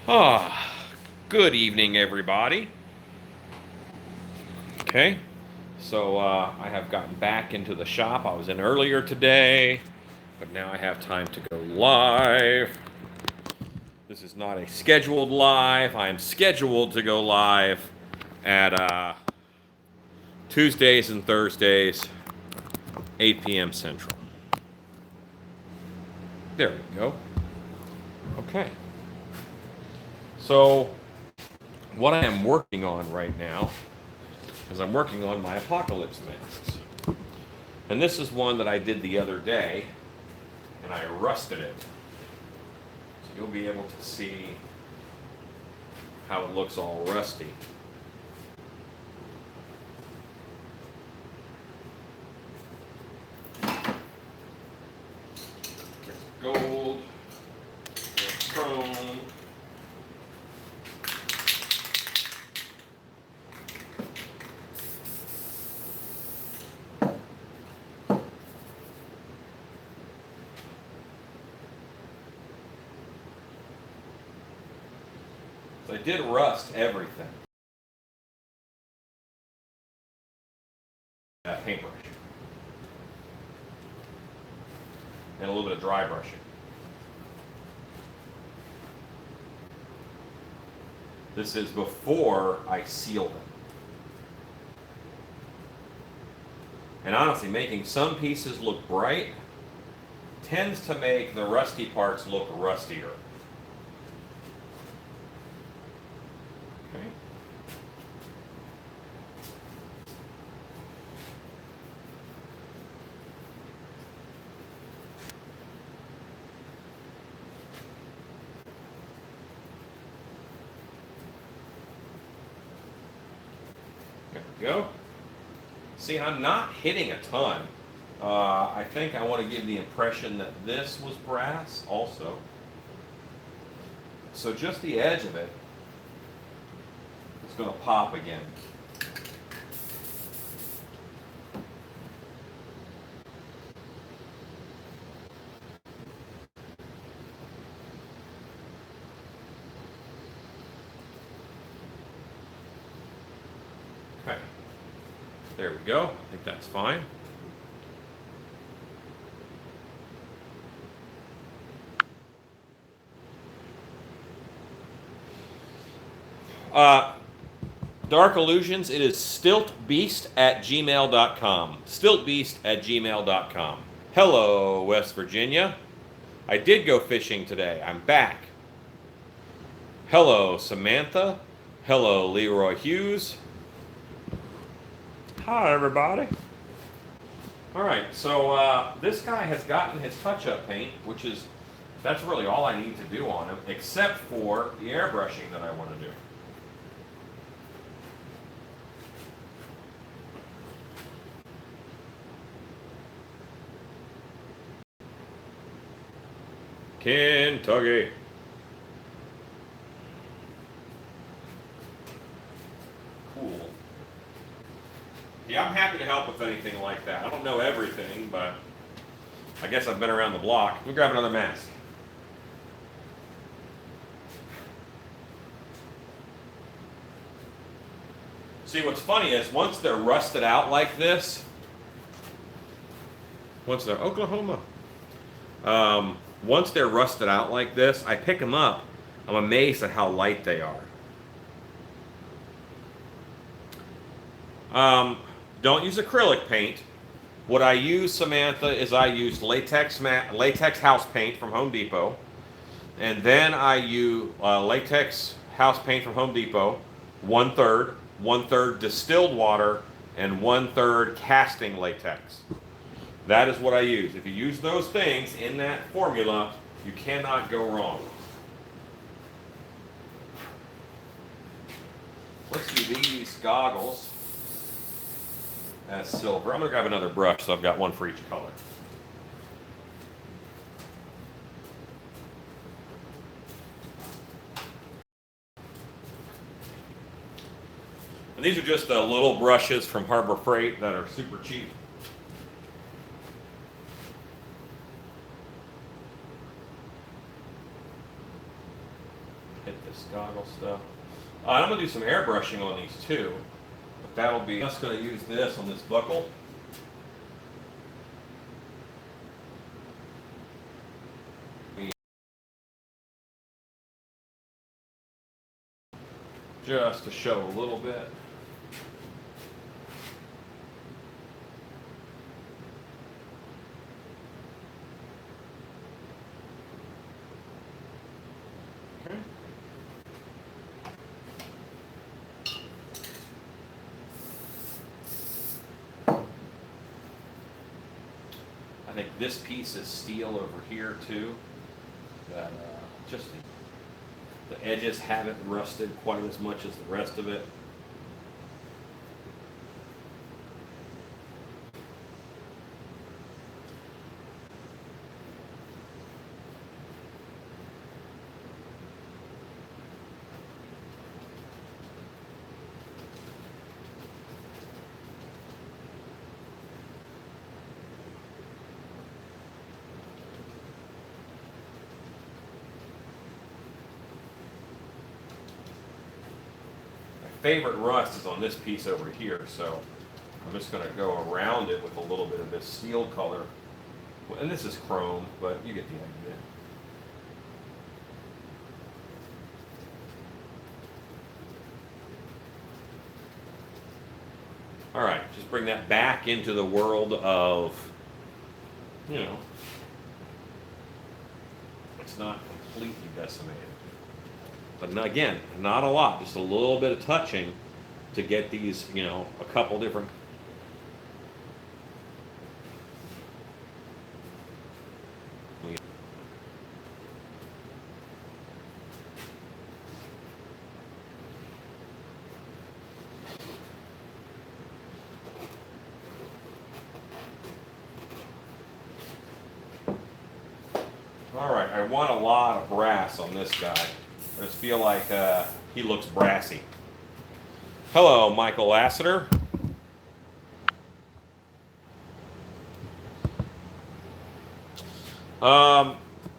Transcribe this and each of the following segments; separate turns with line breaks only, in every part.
Ah, good evening, everybody. Okay, so I have gotten back into the shop. I was in earlier today, but now I have time to go live. This is not a scheduled live. I am scheduled to go live at Tuesdays and Thursdays, 8 p.m. Central. There we go. Okay. So, what I am working on right now is I'm working on my apocalypse masks. And this is one that I did the other day, and I rusted it. So you'll be able to see how it looks all rusty. There's gold, there's chrome. So I did rust everything. That paintbrush. And a little bit of dry brushing. This is before I sealed them. And honestly, making some pieces look bright tends to make the rusty parts look rustier. Okay. There we go. See, I'm not hitting a ton. I think I want to give the impression that this was brass also. So just the edge of it is going to pop again. Okay. There we go. I think that's fine. Uh, Dark Illusions, it is stiltbeast@gmail.com. Stiltbeast@gmail.com. Hello, West Virginia. I did go fishing today. I'm back. Hello, Samantha. Hello, Leroy Hughes. Hi, everybody. All right, so this guy has gotten his touch-up paint, that's really all I need to do on him, except for the airbrushing that I want to do. Kentucky. Cool. Yeah, I'm happy to help with anything like that. I don't know everything, but I guess I've been around the block. Let me grab another mask. See, what's funny is once they're rusted out like this, once they're Oklahoma, once they're rusted out like this, I pick them up. I'm amazed at how light they are. Don't use acrylic paint. What I use, Samantha, is I use latex house paint from Home Depot, and then I use latex house paint from Home Depot, one third distilled water, and 1/3 casting latex. That is what I use. If you use those things in that formula, you cannot go wrong. Let's do these goggles as silver. I'm going to grab another brush, so I've got one for each color. And these are just little brushes from Harbor Freight that are super cheap. Hit this goggle stuff. I'm going to do some airbrushing on these too. But that'll be, just going to use this on this buckle. Just to show a little bit. Okay. I think this piece is steel over here too. That just the edges haven't rusted quite as much as the rest of it. Favorite rust is on this piece over here, so I'm just going to go around it with a little bit of this steel color. And this is chrome, but you get the idea. All right, just bring that back into the world of, you know, it's not completely decimated. But again, not a lot, just a little bit of touching to get these, you know, a couple different. All right, I want a lot of brass on this guy. I just feel like he looks brassy. Hello, Michael Lassiter.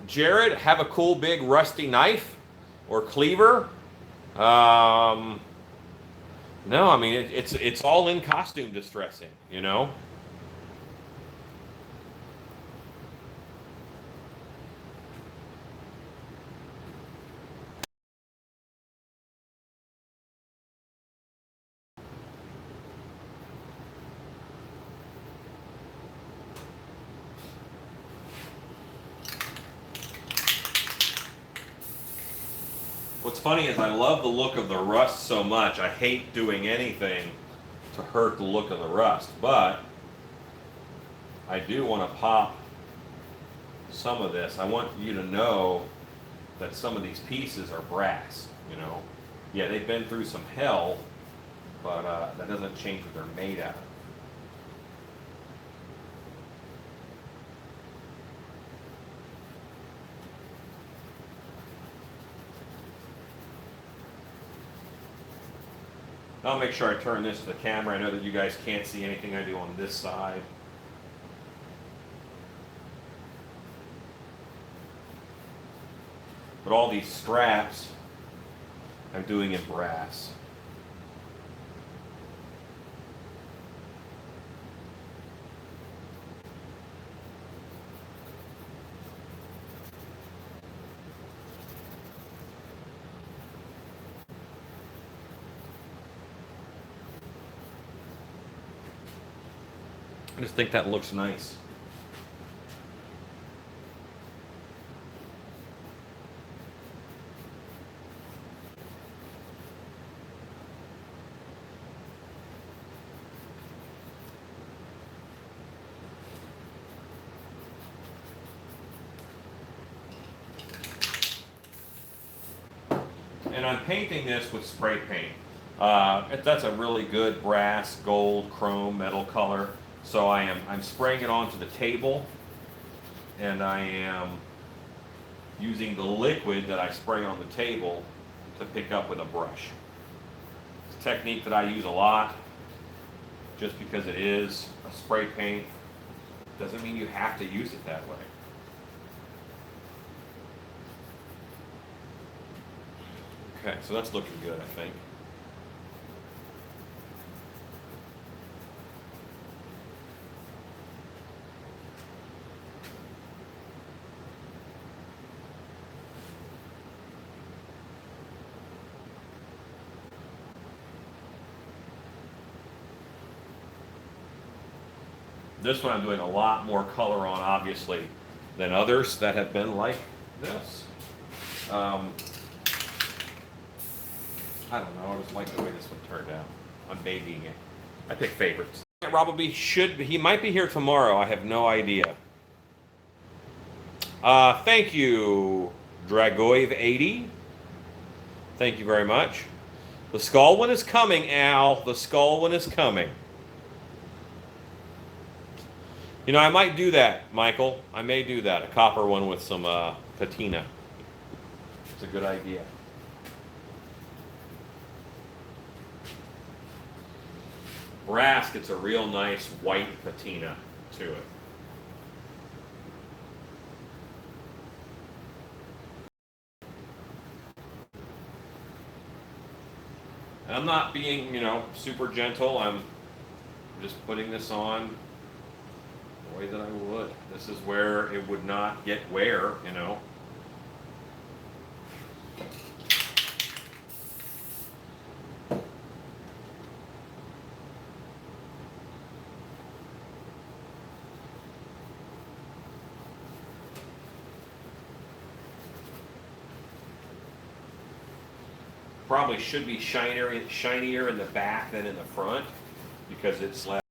Jared, have a cool big rusty knife or cleaver? No, I mean it's all in costume distressing, you know. What's funny is I love the look of the rust so much. I hate doing anything to hurt the look of the rust, but I do want to pop some of this. I want you to know that some of these pieces are brass, you know. Yeah, they've been through some hell, but that doesn't change what they're made out of. I'll make sure I turn this to the camera. I know that you guys can't see anything I do on this side. But all these straps I'm doing in brass. I just think that looks nice. And I'm painting this with spray paint. That's a really good brass, gold, chrome, metal color. So I'm spraying it onto the table, and I am using the liquid that I spray on the table to pick up with a brush. It's a technique that I use a lot. Just because it is a spray paint doesn't mean you have to use it that way. Okay, so that's looking good, I think. This one I'm doing a lot more color on, obviously, than others that have been like this. I don't know. I just like the way this one turned out. I'm babying it. I pick favorites. Probably should be. He might be here tomorrow. I have no idea. Thank you, Dragoiv80. Thank you very much. The skull one is coming, Al. The skull one is coming. You know, I might do that, Michael. I may do that. A copper one with some patina. It's a good idea. Brass gets a real nice white patina to it. And I'm not being, super gentle. I'm just putting this on the way that I would. This is where it would not get wear, Probably should be shinier in the back than in the front because it's less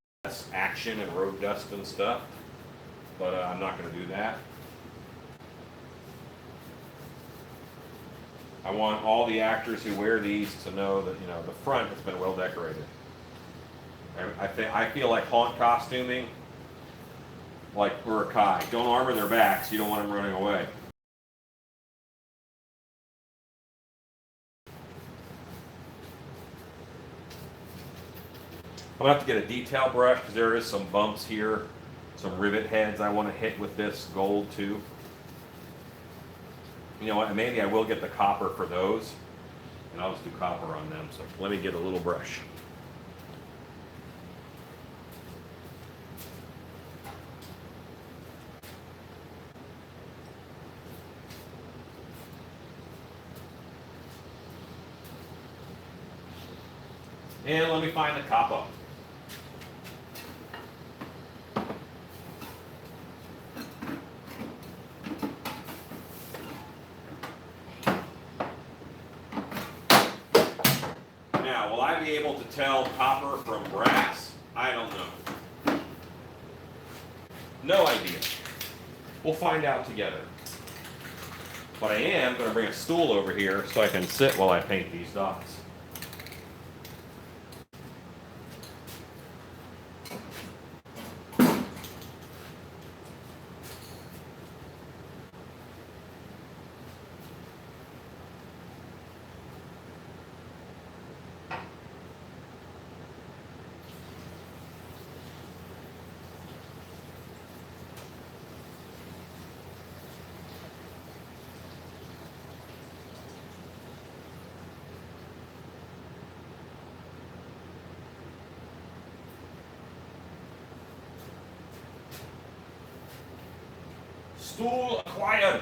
action and road dust and stuff. But I'm not going to do that. I want all the actors who wear these to know that the front has been well decorated. I feel like haunt costuming, like Uruk-hai. Don't armor their backs. You don't want them running away. I'm going to have to get a detail brush because there is some bumps here, some rivet heads I want to hit with this gold too. You know what, maybe I will get the copper for those, and I'll just do copper on them. So let me get a little brush. And let me find the copper. Now, will I be able to tell copper from brass? I don't know. No idea. We'll find out together. But I am going to bring a stool over here so I can sit while I paint these dots. Stool acquired.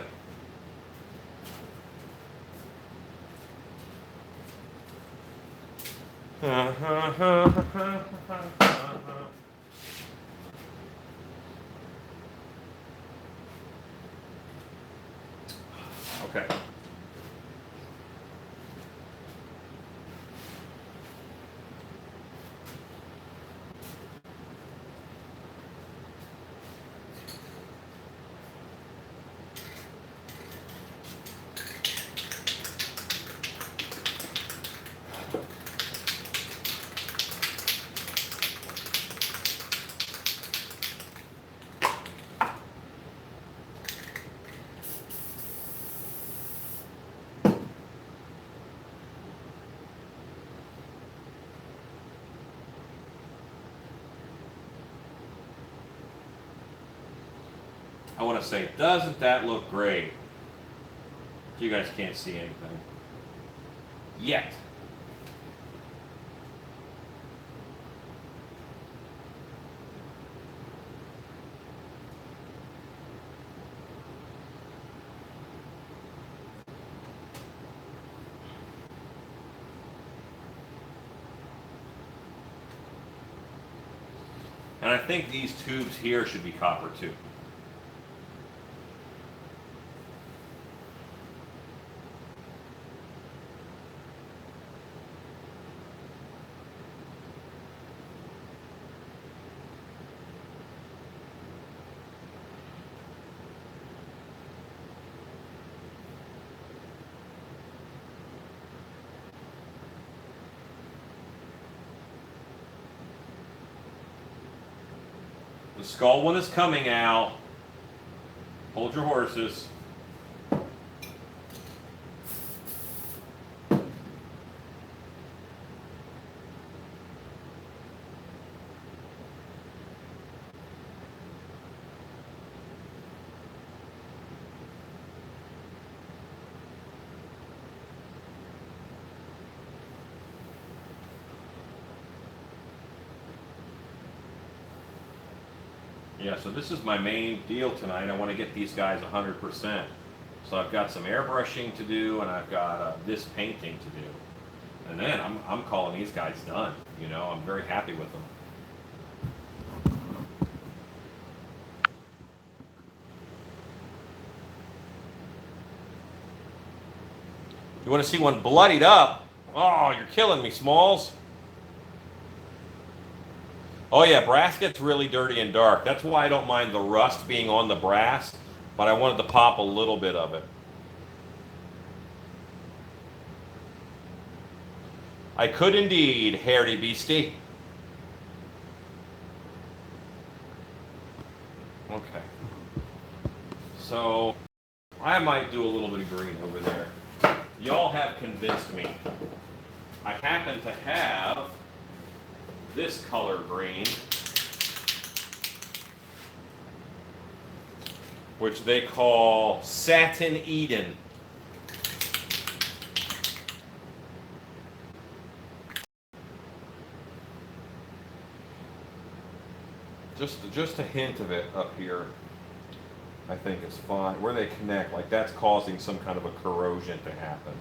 Okay. I want to say, doesn't that look great? You guys can't see anything. yet. And I think these tubes here should be copper too. The skull one is coming out. Hold your horses. Yeah, so this is my main deal tonight. I want to get these guys 100%. So I've got some airbrushing to do, and I've got this painting to do. And then I'm calling these guys done. You know, I'm very happy with them. You want to see one bloodied up? Oh, you're killing me, Smalls. Oh yeah, brass gets really dirty and dark. That's why I don't mind the rust being on the brass, but I wanted to pop a little bit of it. I could indeed, hairy beastie. Okay. So, I might do a little bit of green over there. Y'all have convinced me. I happen to have this color green, which they call Satin Eden. Just a hint of it up here, I think is fine. Where they connect, like that's causing some kind of a corrosion to happen.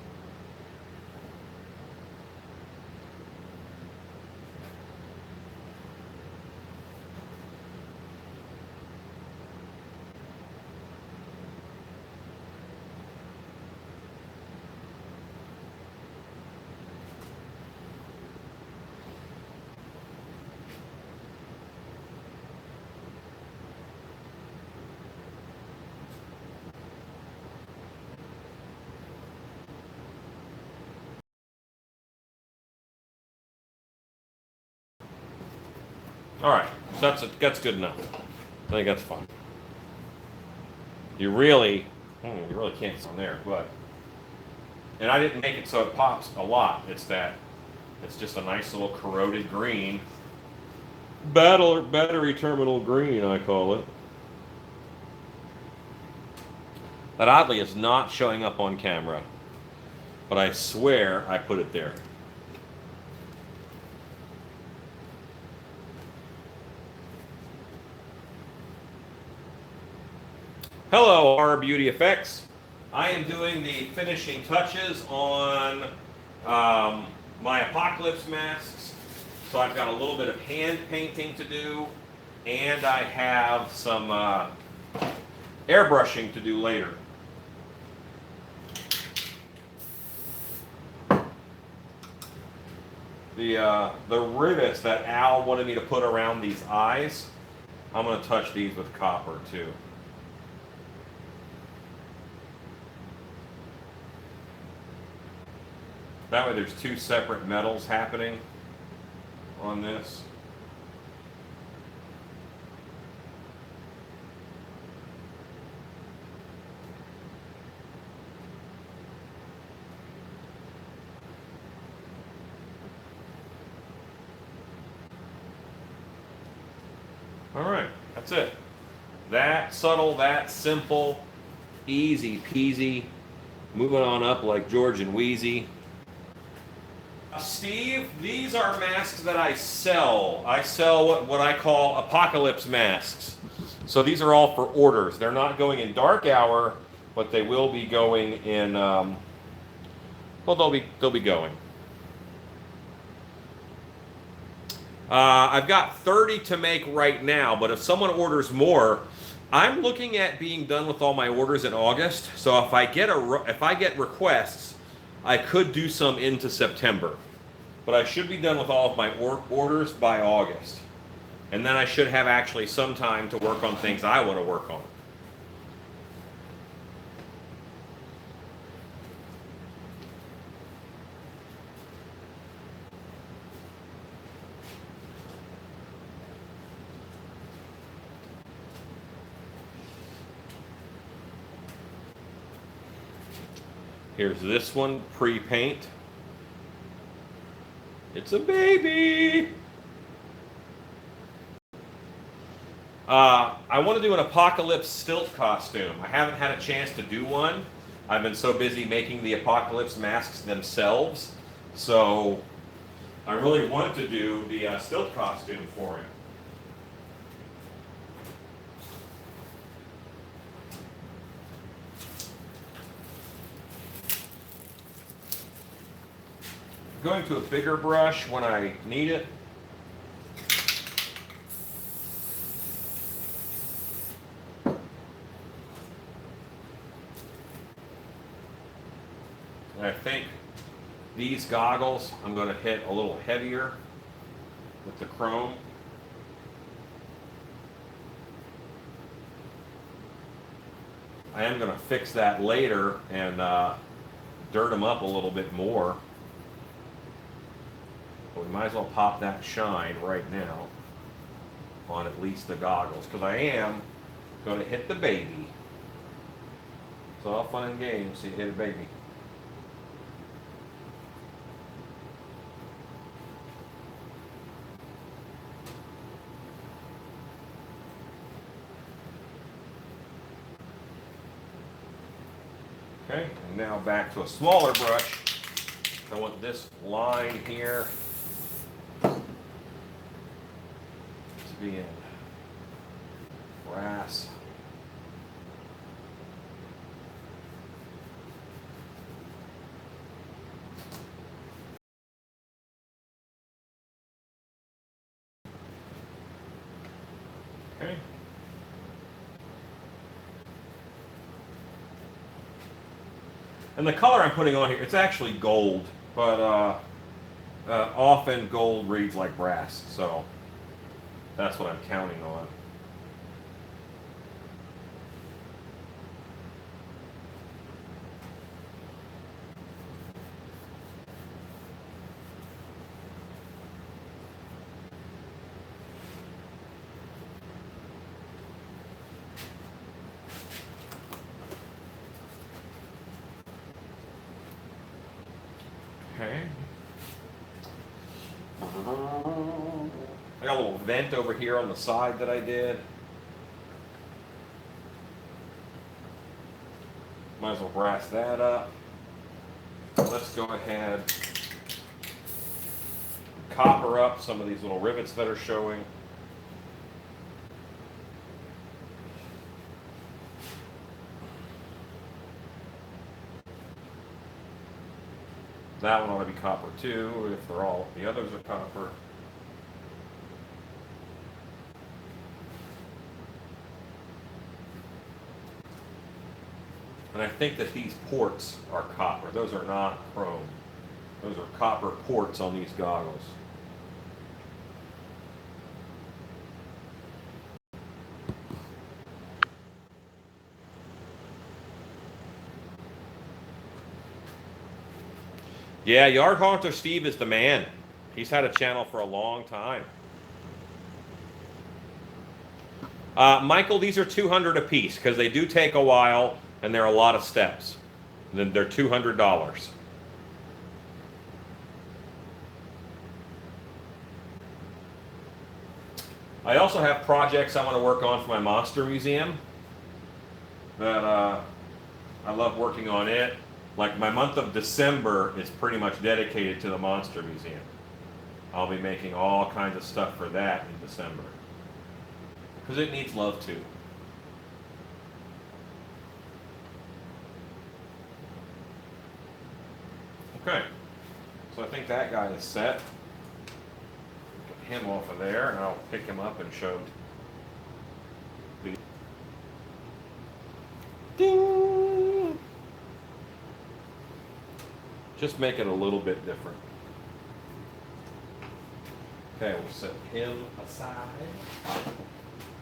All right, so that's good enough. I think that's fine. You really can't see on there, but and I didn't make it so it pops a lot. It's just a nice little corroded green. Battery terminal green, I call it. That oddly is not showing up on camera, but I swear I put it there. Hello, R Beauty Effects. I am doing the finishing touches on my Apocalypse masks. So I've got a little bit of hand painting to do, and I have some airbrushing to do later. The rivets that Al wanted me to put around these eyes, I'm going to touch these with copper too. That way there's two separate metals happening on this. All right, that's it. That subtle, that simple, easy peasy. Moving on up like George and Wheezy. Steve, these are masks that I sell. I sell what I call apocalypse masks. So these are all for orders. They're not going in dark hour, but they will be going in. Well, they'll be going. I've got 30 to make right now, but if someone orders more, I'm looking at being done with all my orders in August. So if I get requests, I could do some into September. But I should be done with all of my orders by August. And then I should have actually some time to work on things I want to work on. Here's this one, pre-paint. It's a baby. I want to do an apocalypse stilt costume. I haven't had a chance to do one. I've been so busy making the apocalypse masks themselves. So I really want to do the stilt costume for him. Going to a bigger brush when I need it. And I think these goggles I'm going to hit a little heavier with the chrome. I am going to fix that later and dirt them up a little bit more. But we might as well pop that shine right now on at least the goggles, because I am going to hit the baby. It's all fun and games, so you hit a baby. Okay, and now back to a smaller brush. I want this line here to be in brass. Okay. And the color I'm putting on here, it's actually gold, but often gold reads like brass, so that's what I'm counting on. Okay. I got a little vent over here on the side that I did. Might as well brass that up. Let's go ahead and copper up some of these little rivets that are showing. That one ought to be copper too, if they're all, the others are copper. And I think that these ports are copper. Those are not chrome. Those are copper ports on these goggles. Yeah, Yard Haunter Steve is the man. He's had a channel for a long time. Michael, these are 200 a piece because they do take a while and there are a lot of steps. Then they're $200. I also have projects I want to work on for my monster museum that I love working on it. Like my month of December is pretty much dedicated to the Monster Museum. I'll be making all kinds of stuff for that in December. Because it needs love too. Okay, so I think that guy is set. Get him off of there, and I'll pick him up and show. Ding! Just make it a little bit different. Okay, we'll set him aside.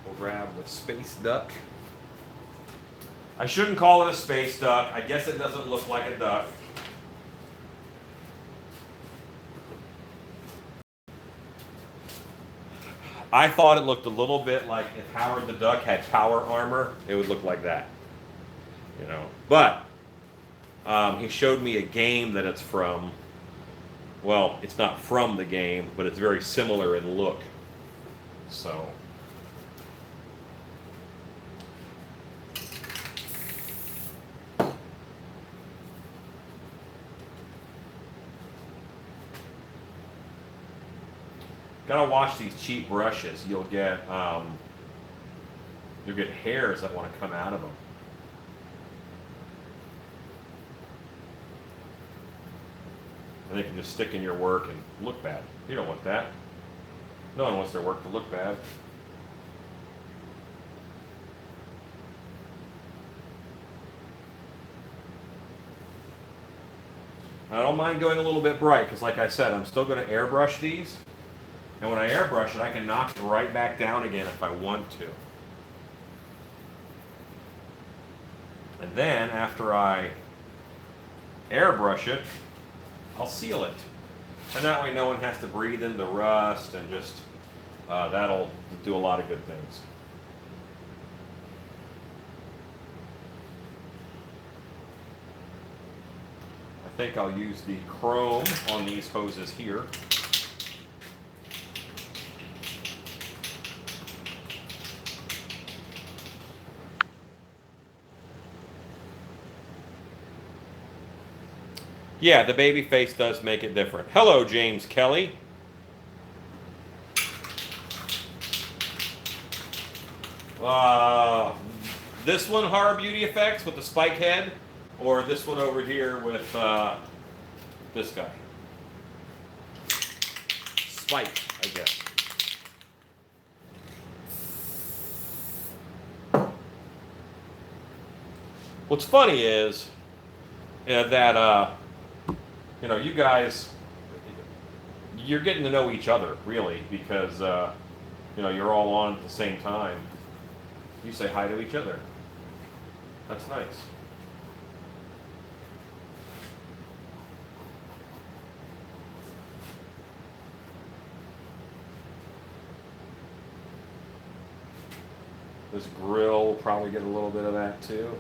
We'll grab the space duck. I shouldn't call it a space duck. I guess it doesn't look like a duck. I thought it looked a little bit like if Howard the Duck had power armor, it would look like that. You know, but he showed me a game that it's from. Well, it's not from the game, but it's very similar in look. So. Gotta watch these cheap brushes. You'll get hairs that want to come out of them. And they can just stick in your work and look bad. You don't want that. No one wants their work to look bad. I don't mind going a little bit bright because, like I said, I'm still going to airbrush these. And when I airbrush it, I can knock it right back down again if I want to. And then after I airbrush it, I'll seal it. And that way no one has to breathe in the rust, and just that'll do a lot of good things. I think I'll use the chrome on these hoses here. Yeah, the baby face does make it different. Hello, James Kelly. This one, Horror Beauty Effects with the spike head, or this one over here with this guy. Spike, I guess. What's funny is that you know, you guys, you're getting to know each other, really, because, you know, you're all on at the same time. You say hi to each other. That's nice. This grill will probably get a little bit of that, too.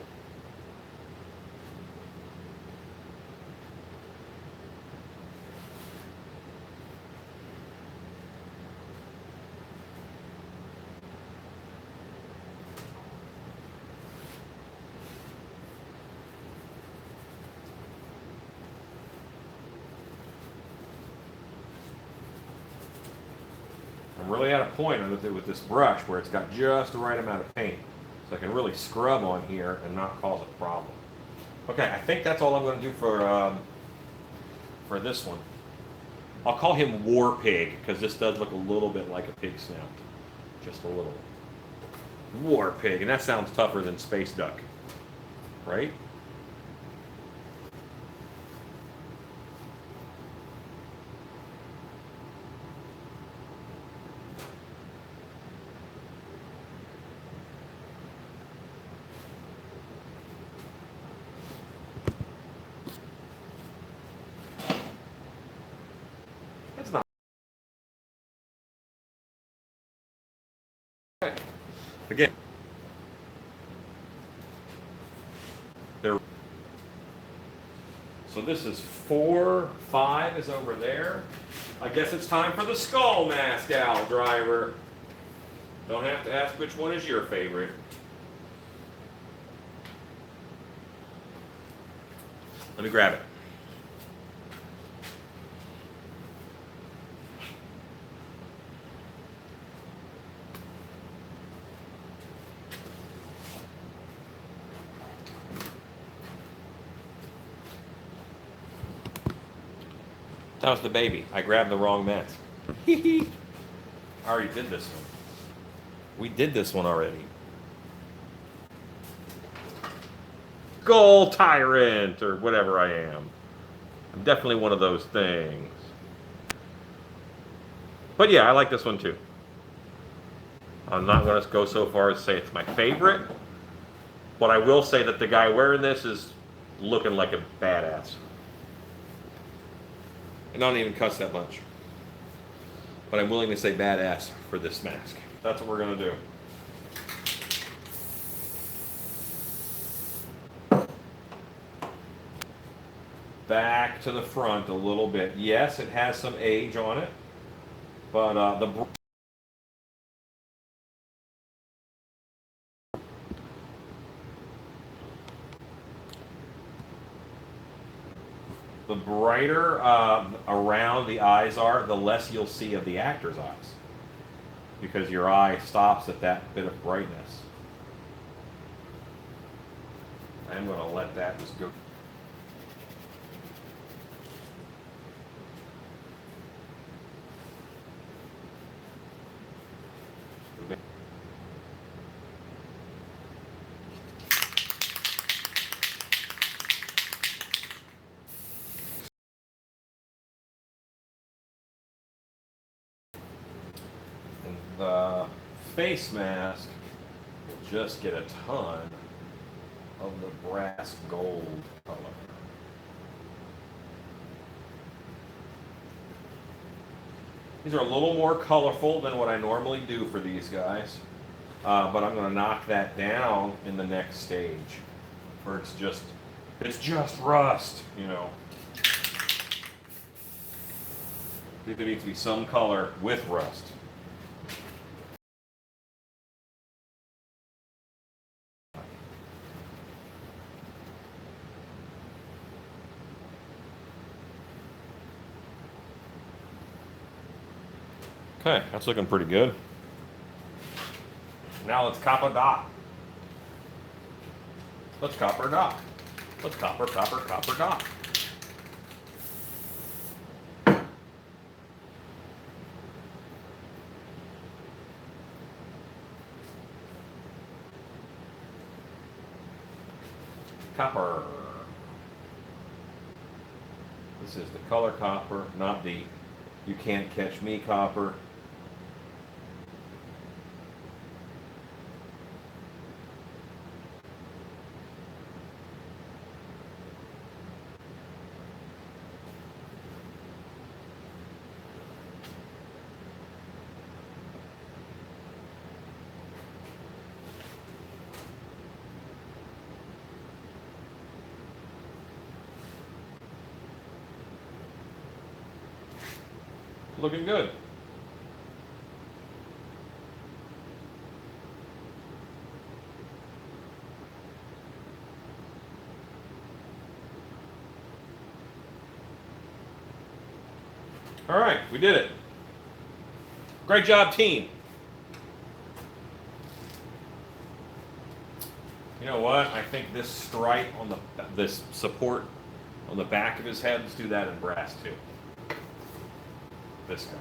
I'm really at a point with this brush where it's got just the right amount of paint, so I can really scrub on here and not cause a problem. Okay, I think that's all I'm going to do for this one. I'll call him War Pig because this does look a little bit like a pig snout, just a little. War Pig, and that sounds tougher than Space Duck, right? It's not. Again, there. So this is 4, 5 is over there. I guess it's time for the skull mask, Al Driver. Don't have to ask which one is your favorite. Let me grab it. That was the baby. I grabbed the wrong mask. I already did this one. We did this one already. Goal tyrant, or whatever I am. I'm definitely one of those things. But yeah, I like this one too. I'm not going to go so far as to say it's my favorite, but I will say that the guy wearing this is looking like a badass. And I don't even cuss that much. But I'm willing to say badass for this mask. That's what we're going to do. Back to the front a little bit. Yes, it has some age on it, but the brighter around the eyes are, the less you'll see of the actor's eyes, because your eye stops at that bit of brightness. I'm going to let that just go. The face mask will just get a ton of the brass gold color. These are a little more colorful than what I normally do for these guys, but I'm going to knock that down in the next stage, where it's just rust, you know. There needs to be some color with rust. Okay, that's looking pretty good. Now let's copper dot. Let's copper dot. Let's copper dot. Copper. This is the color copper, not the you can't catch me copper. Looking good. All right, we did it. Great job, team. You know what? I think this stripe on this support on the back of his head, let's do that in brass too. This guy.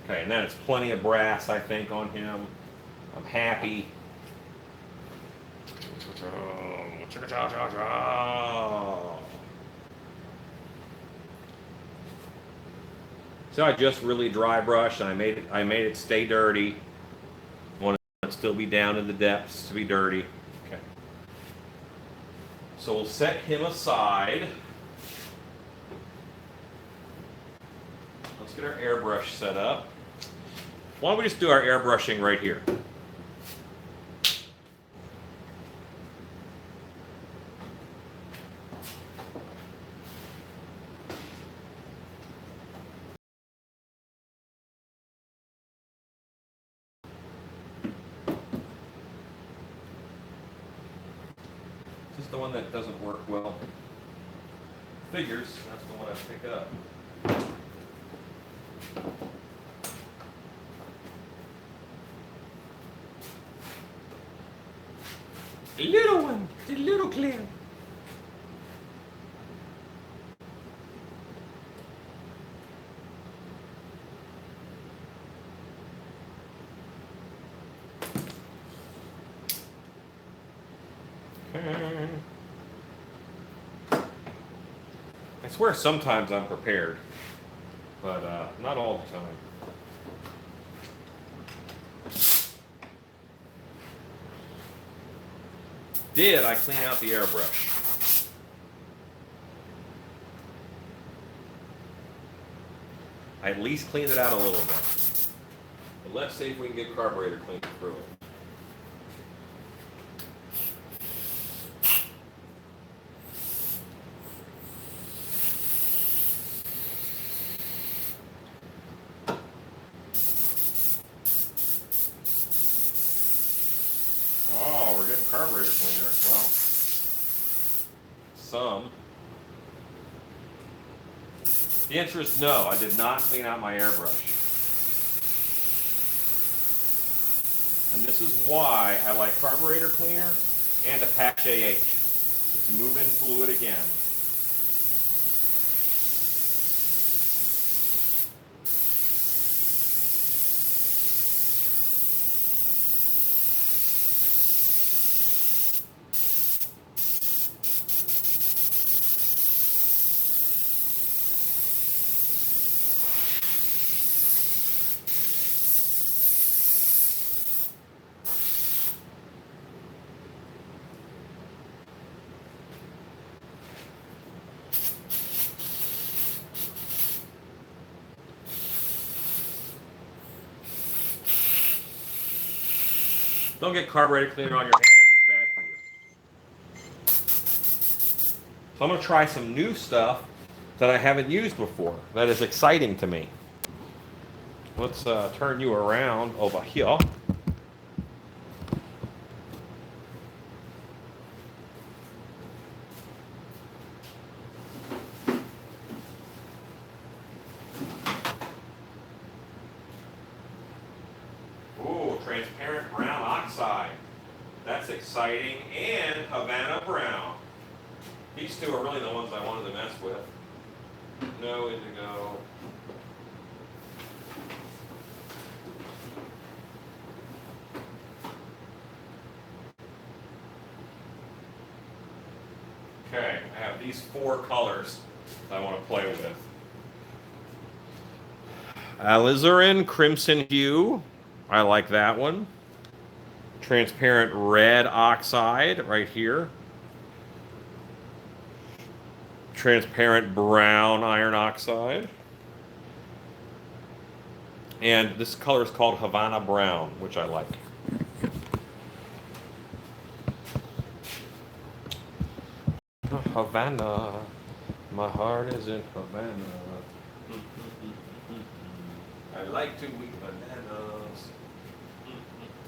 Okay, and then it's plenty of brass, I think, on him. I'm happy. So I just really dry brushed, and I made it stay dirty. I want it to still be down in the depths to be dirty. Okay. So we'll set him aside. Let's get our airbrush set up. Why don't we just do our airbrushing right here? This is the one that doesn't work well. Figures, that's the one I pick up. The little one, the little clear. I swear sometimes I'm prepared, but not all the time. Did I clean out the airbrush? I at least cleaned it out a little bit. But let's see if we can get carburetor cleaned through it. Oh, we're getting carburetor cleaner. Well, some. The answer is no, I did not clean out my airbrush. And this is why I like carburetor cleaner and Apache AH. It's move-in fluid again. Don't get carburetor cleaner on your hands, it's bad for you. So I'm going to try some new stuff that I haven't used before. That is exciting to me. Let's turn you around over here. Ooh, transparent brown oxide. That's exciting. And Havana brown. These two are really the ones I wanted to mess with. No indigo. Okay, I have these 4 colors that I want to play with. Alizarin Crimson Hue. I like that one. Transparent red oxide right here. Transparent brown iron oxide. And this color is called Havana Brown, which I like. Havana, my heart is in Havana. I like to eat bananas.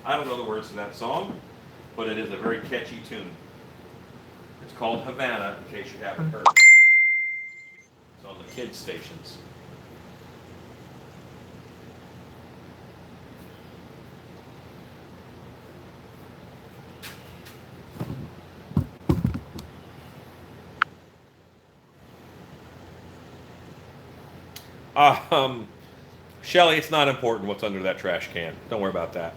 I don't know the words to that song, but it is a very catchy tune. It's called Havana, in case you haven't heard. It's on the kids' stations. Shelly, it's not important what's under that trash can. Don't worry about that.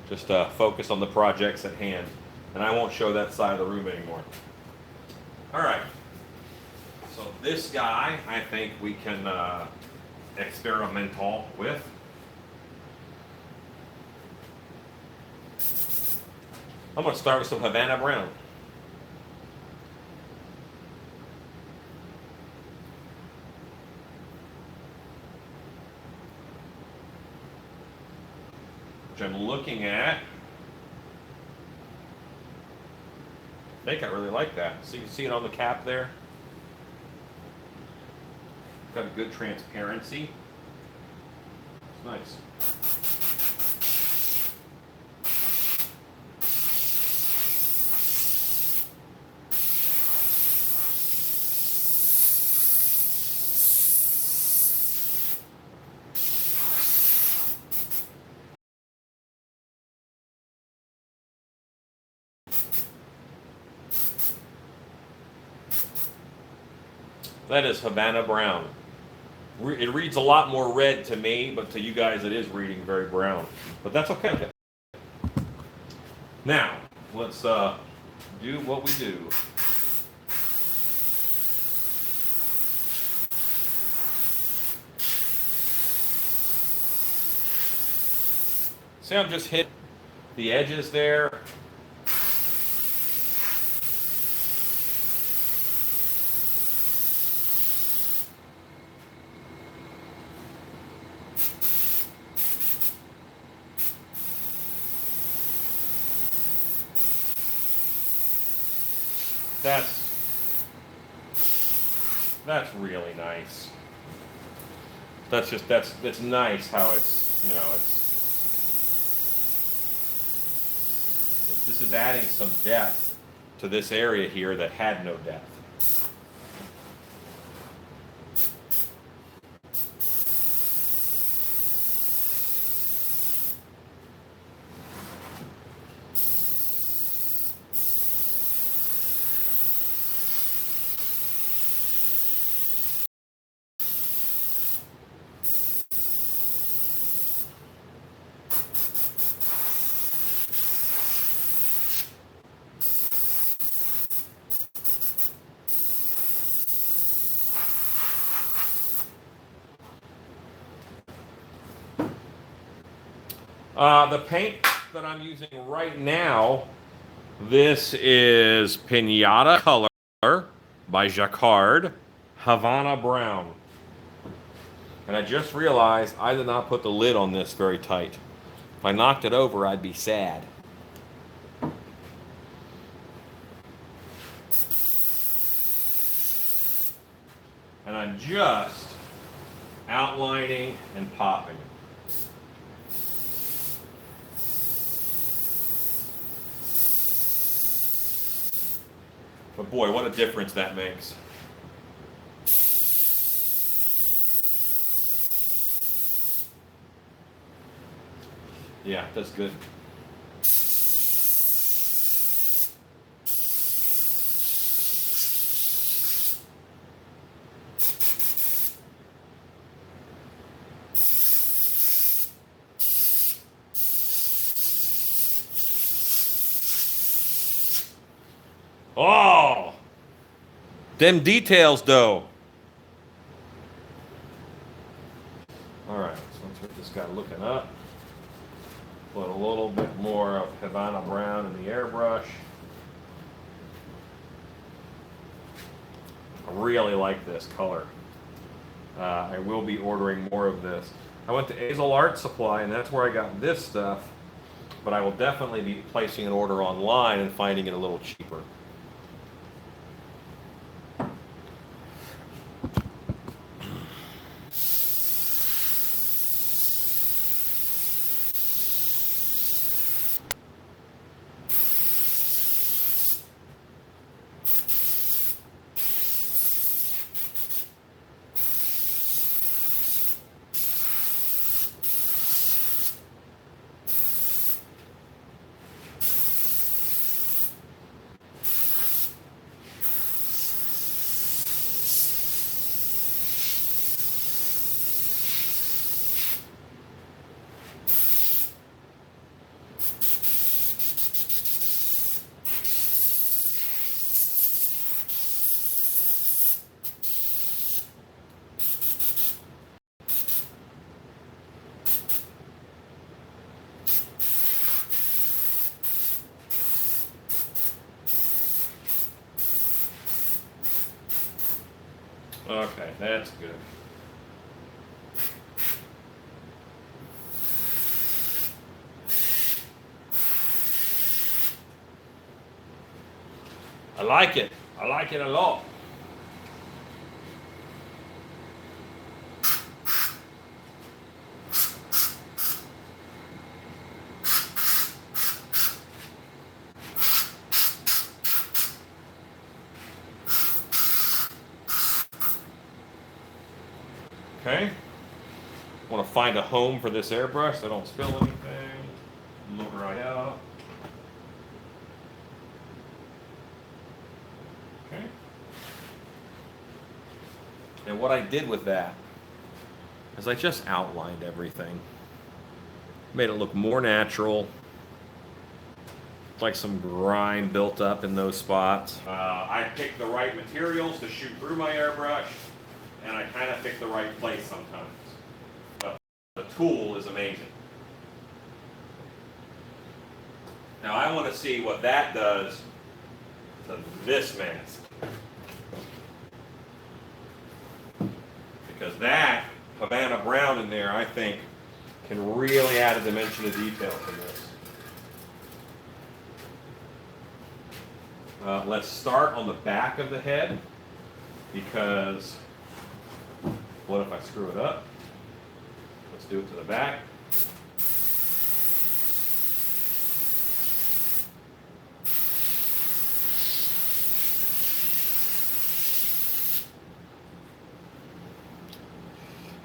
Just focus on the projects at hand. And I won't show that side of the room anymore. All right. So this guy, I think we can experimental with. I'm going to start with some Havana Brown. which I'm looking at. I think I really like that. So you can see it on the cap there. Got a good transparency. It's nice. That is Havana Brown. It reads a lot more red to me, but to you guys it is reading very brown. But that's okay. Now, let's do what we do. See, I'm just hitting the edges there. That's really nice. That's nice how it's, you know, this is adding some depth to this area here that had no depth. The paint that I'm using right now, this is Pinata Color by Jacquard, Havana Brown. And I just realized I did not put the lid on this very tight. If I knocked it over, I'd be sad. And I'm just outlining and popping. But boy, what a difference that makes. Yeah, that's good. Oh, them details though. All right, so let's get this guy looking up. Put a little bit more of Havana Brown in the airbrush. I really like this color. I will be ordering more of this. I went to Azel Art Supply, and that's where I got this stuff. But I will definitely be placing an order online and finding it a little cheaper. Okay, that's good. I like it. I like it a lot. Okay. Want to find a home for this airbrush so I don't spill anything. Look right out. Okay. And what I did with that is I just outlined everything. Made it look more natural. Like some grime built up in those spots. I picked the right materials to shoot through my airbrush, and I kind of picked the right place sometimes. But the tool is amazing. Now I want to see what that does to this mask. Because that Havana Brown in there, I think, can really add a dimension of detail to this. Let's start on the back of the head, because what if I screw it up? Let's do it to the back.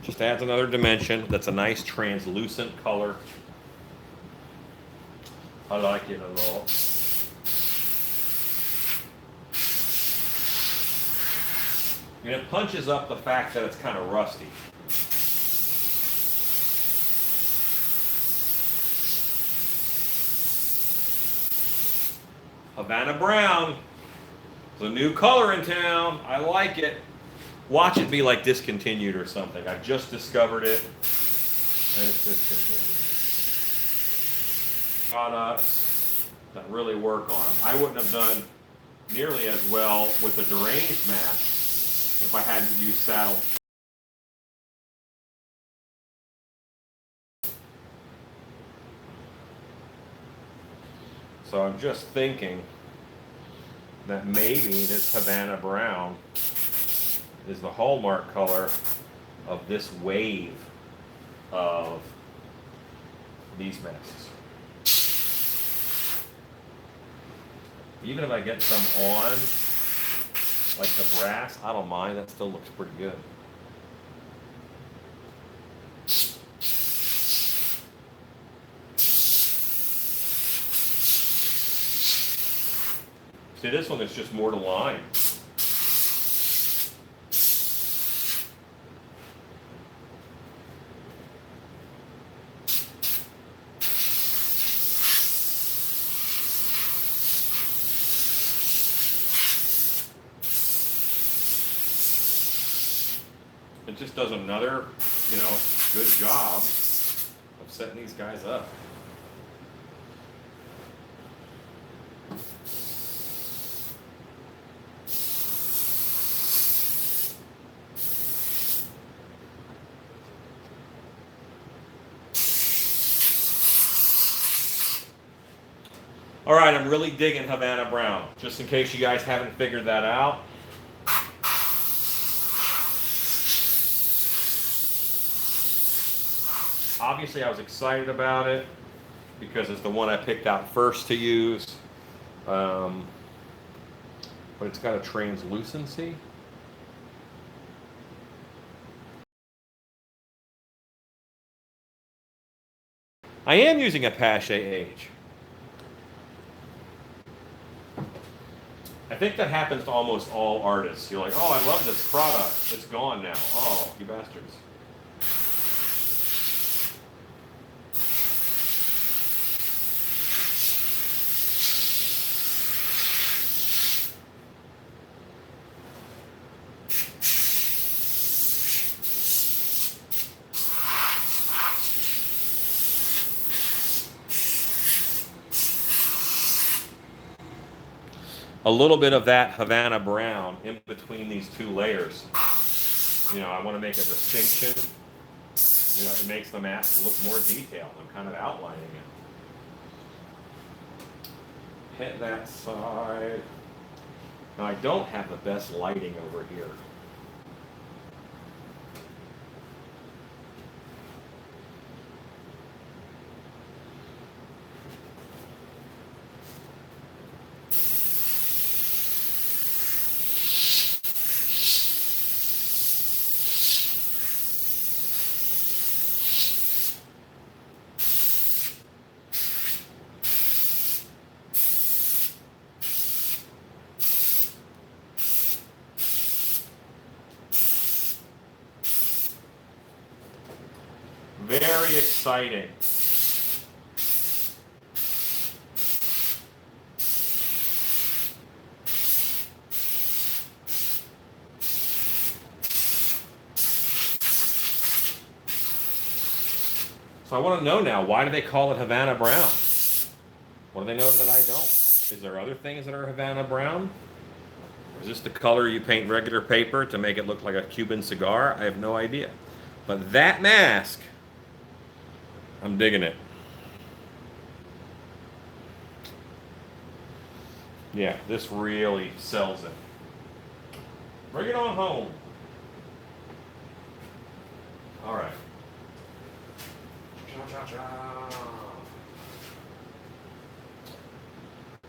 Just adds another dimension. That's a nice translucent color. I like it a lot. And it punches up the fact that it's kind of rusty. Havana Brown is a new color in town. I like it. Watch it be like discontinued or something. I just discovered it, and it's discontinued. Products that really work on them. I wouldn't have done nearly as well with the Deranged mask if I hadn't used saddle. So I'm just thinking that maybe this Havana Brown is the hallmark color of this wave of these masks. Even if I get some on, like the brass, I don't mind. That still looks pretty good. See, this one is just more to line. It just does another, good job of setting these guys up. All right, I'm really digging Havana Brown, just in case you guys haven't figured that out. Obviously, I was excited about it because it's the one I picked out first to use. But it's got a translucency. I am using a Pache H. I think that happens to almost all artists. You're like, oh, I love this product. It's gone now. Oh, you bastards. A little bit of that Havana Brown in between these two layers. I want to make a distinction. It makes the mask look more detailed. I'm kind of outlining it. Hit that side. Now I don't have the best lighting over here. Very exciting. So I want to know now, why do they call it Havana Brown? What do they know that I don't? Is there other things that are Havana Brown? Is this the color you paint regular paper to make it look like a Cuban cigar? I have no idea. But that mask, I'm digging it. Yeah, this really sells it. Bring it on home. All right.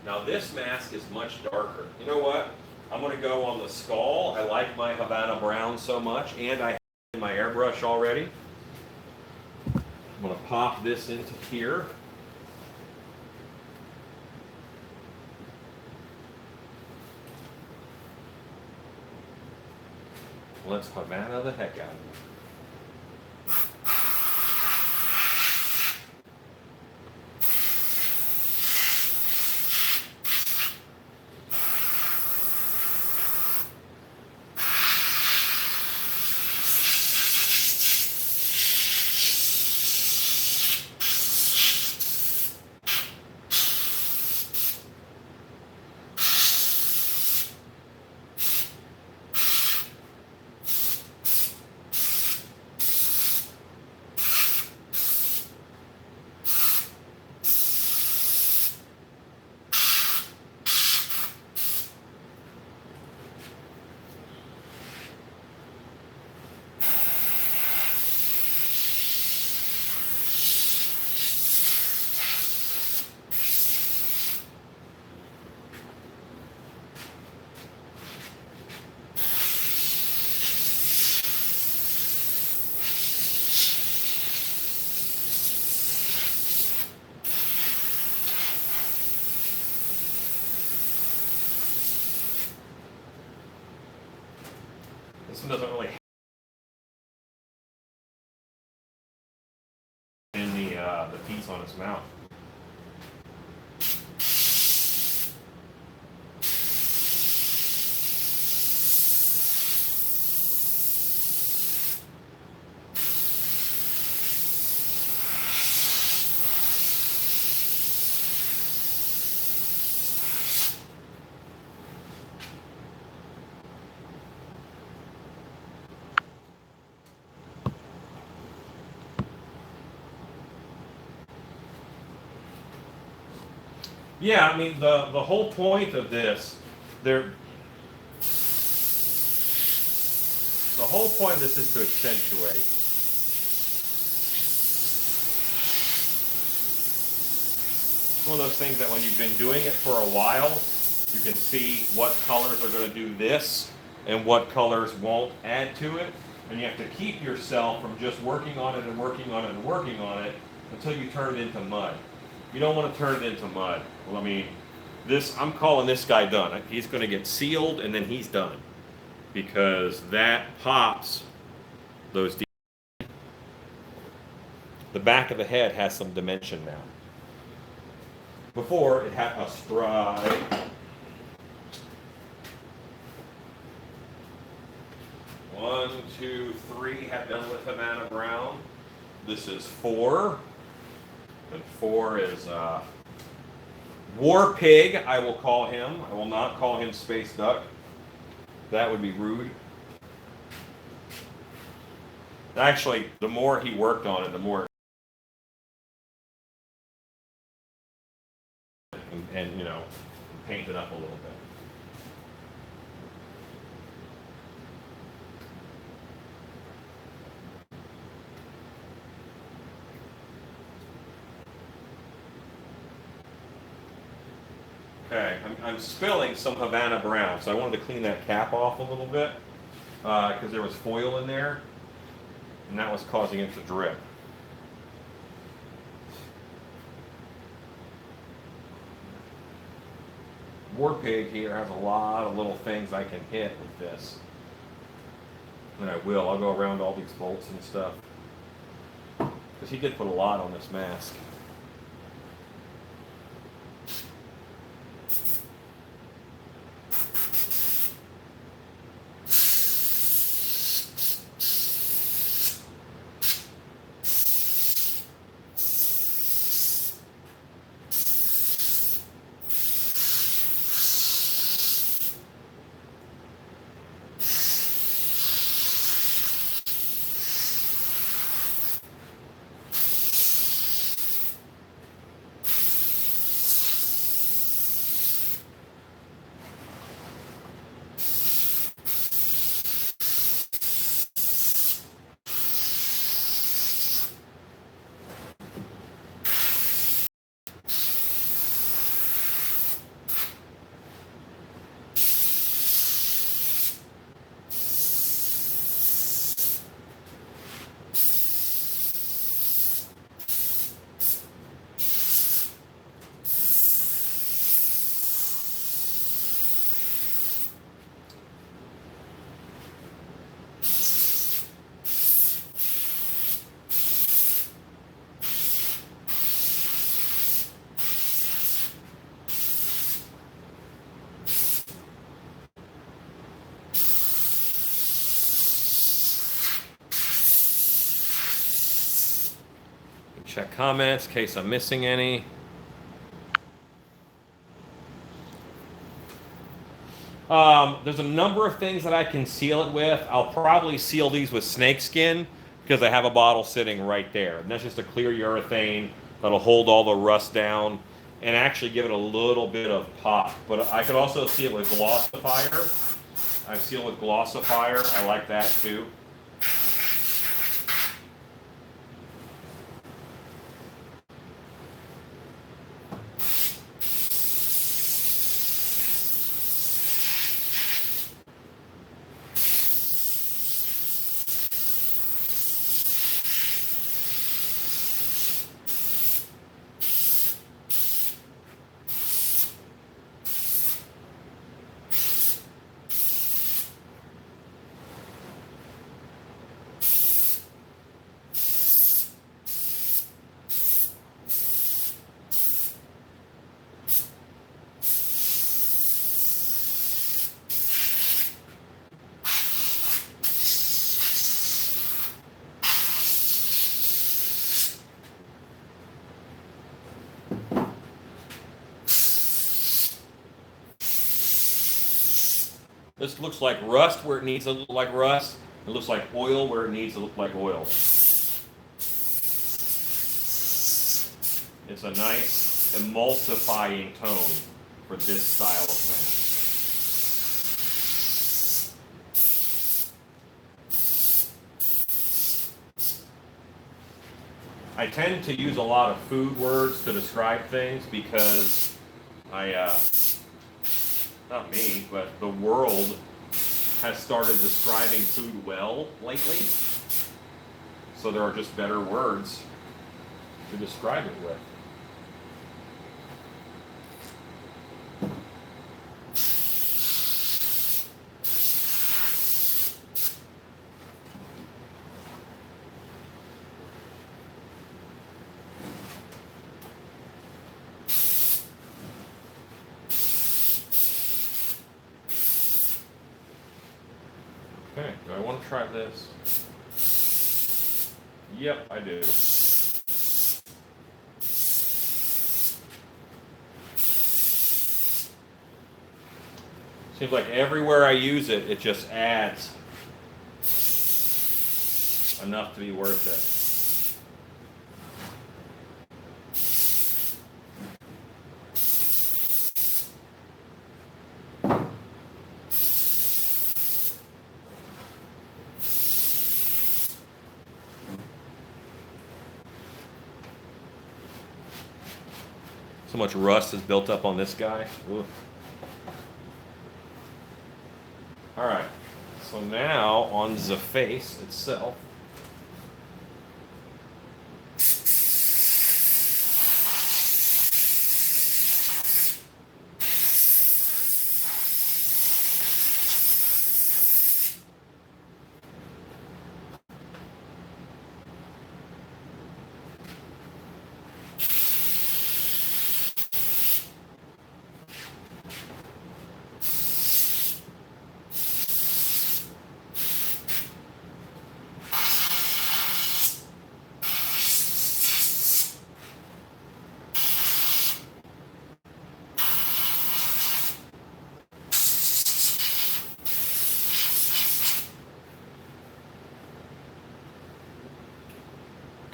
Now this mask is much darker. You know what? I'm going to go on the skull. I like my Havana Brown so much, and I have my airbrush already. I'm going to pop this into here. Let's Havana the heck out of it. This one doesn't really in the piece on its mouth. Yeah, I mean the whole point of this, there, the whole point of this is to accentuate. It's one of those things that when you've been doing it for a while, you can see what colors are going to do this and what colors won't add to it. And you have to keep yourself from just working on it and working on it and working on it until you turn it into mud. You don't want to turn it into mud. Well, I mean, this, I'm calling this guy done. He's going to get sealed and then he's done. Because that pops those. The back of the head has some dimension now. Before, it had a stride. 1, 2, 3 have done with Havana Brown. This is 4. And 4 is War Pig, I will call him. I will not call him Space Duck. That would be rude. Actually, the more he worked on it, the more and you know, paint it up a little bit. Okay, I'm spilling some Havana Brown, so I wanted to clean that cap off a little bit because there was foil in there, and that was causing it to drip. War Pig here has a lot of little things I can hit with this. And I will. I'll go around all these bolts and stuff. Because he did put a lot on this mask. Check comments in case I'm missing any. There's a number of things that I can seal it with. I'll probably seal these with snakeskin because I have a bottle sitting right there. And that's just a clear urethane that'll hold all the rust down and actually give it a little bit of pop. But I could also seal it with Glossifier. I've sealed with Glossifier. I like that too. This looks like rust where it needs to look like rust. It looks like oil where it needs to look like oil. It's a nice emulsifying tone for this style of mask. I tend to use a lot of food words to describe things because not me, but the world has started describing food well lately. So there are just better words to describe it with. Okay, do I want to try this? Yep, I do. Seems like everywhere I use it, it just adds enough to be worth it. So much rust is built up on this guy. Oof. All right. So now on the face itself.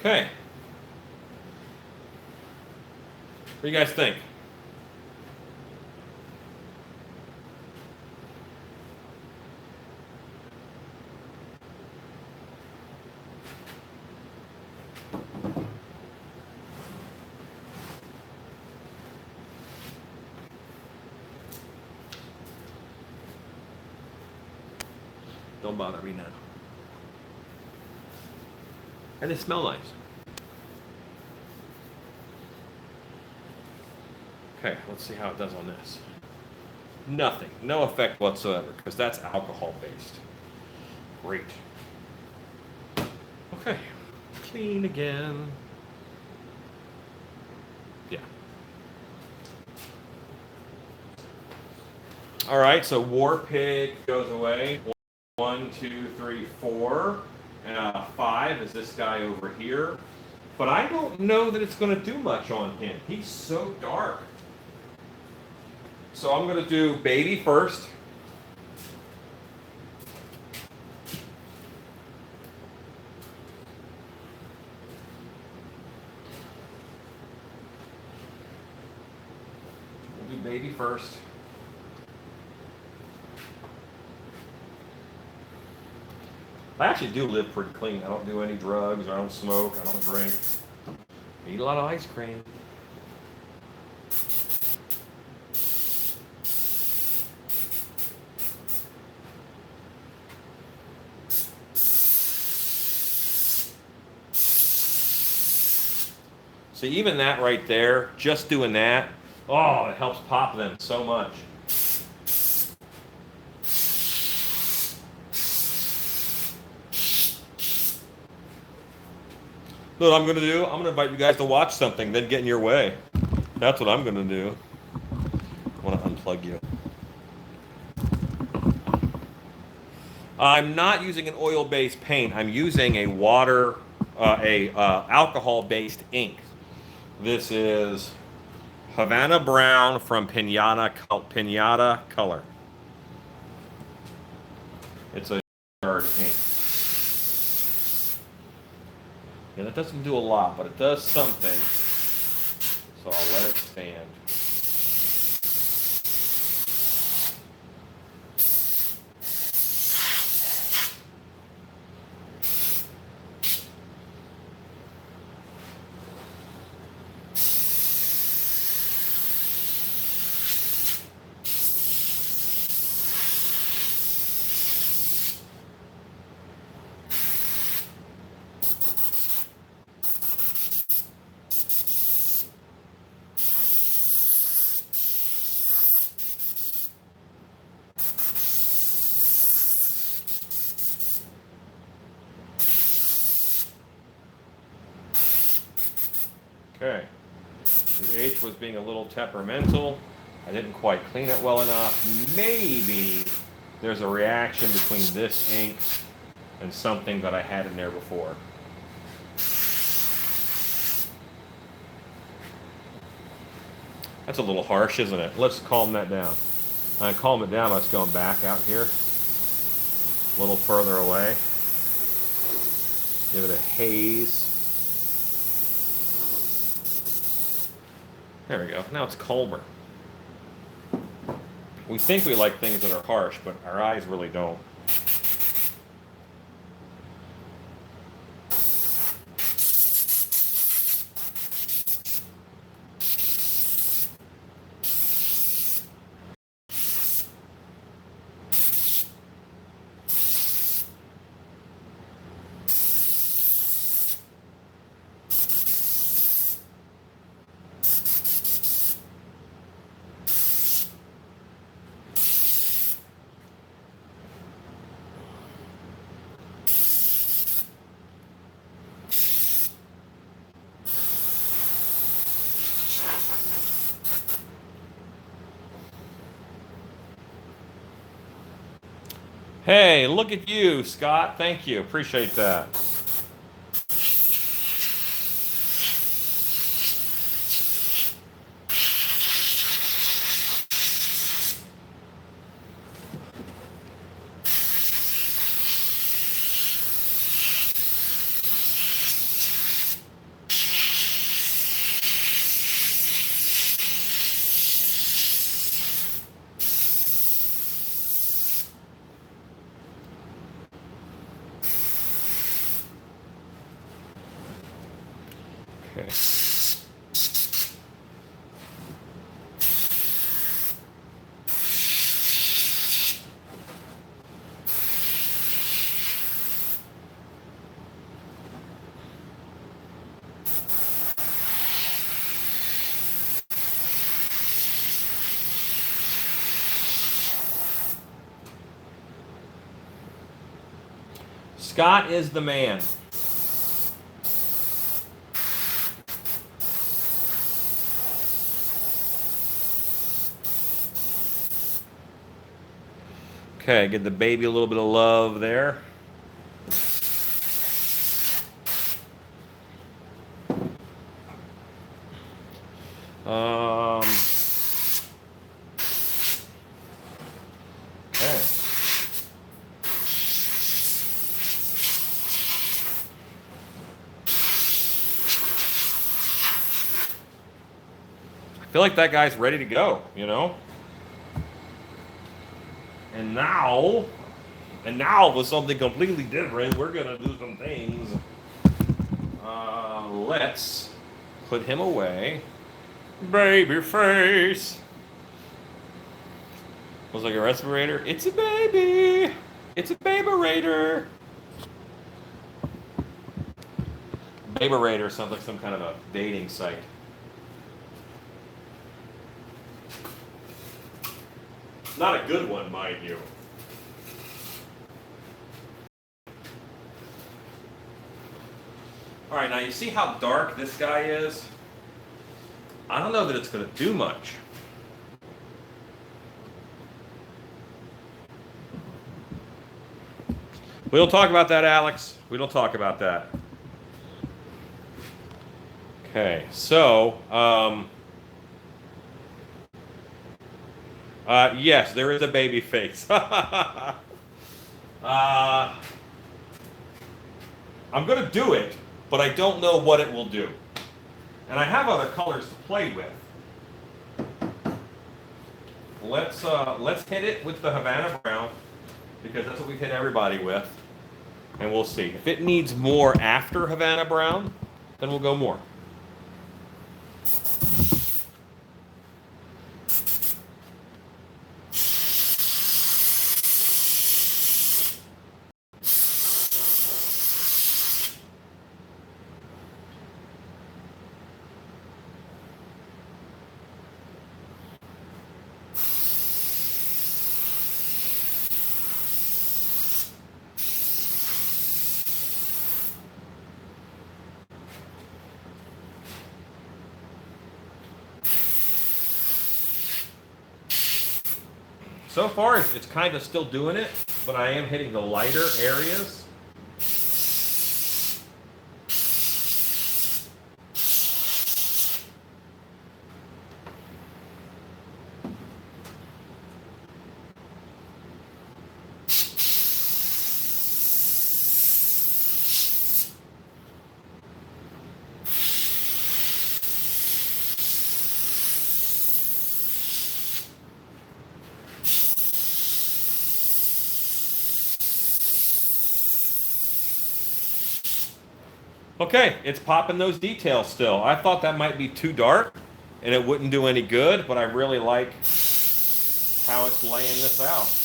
Okay. What do you guys think? Don't bother me now. And they smell nice. Okay, let's see how it does on this. Nothing. No effect whatsoever, because that's alcohol based. Great. Okay. Clean again. Yeah. All right, so War Pig goes away. 1, 2, 3, 4. 5 is this guy over here. But I don't know that it's going to do much on him. He's so dark. So I'm going to do Baby first. We'll do Baby first. I actually do live pretty clean. I don't do any drugs. I don't smoke. I don't drink. I eat a lot of ice cream. So even that right there, just doing that, oh, it helps pop them so much. So what I'm going to do, I'm going to invite you guys to watch something, then get in your way. That's what I'm going to do. I want to unplug you. I'm not using an oil-based paint. I'm using a alcohol-based ink. This is Havana Brown from Pinata Color. It's a hard ink. Yeah, that doesn't do a lot, but it does something. So I'll let it stand. Okay. The H was being a little temperamental. I didn't quite clean it well enough. Maybe there's a reaction between this ink and something that I had in there before. That's a little harsh, isn't it? Let's calm that down. Calm it down by us going back out here. A little further away. Give it a haze. There we go. Now it's calmer. We think we like things that are harsh, but our eyes really don't. Hey, look at you, Scott. Thank you. Appreciate that. Okay. Scott is the man. Okay, give the baby a little bit of love there. Um, okay. I feel like that guy's ready to go, you know? And now, with something completely different, we're gonna do some things. Let's put him away. Baby face. Was like a respirator. It's a baby. It's a baberator. Baberator sounds like some kind of a dating site. Not a good one, mind you. All right, now you see how dark this guy is? I don't know that it's going to do much. We don't talk about that, Alex. We don't talk about that. Okay, so, yes, there is a baby face. I'm going to do it, but I don't know what it will do. And I have other colors to play with. Let's hit it with the Havana Brown, because that's what we've hit everybody with. And we'll see. If it needs more after Havana Brown, then we'll go more. So far, it's kind of still doing it, but I am hitting the lighter areas. Okay, it's popping those details still. I thought that might be too dark and it wouldn't do any good, but I really like how it's laying this out.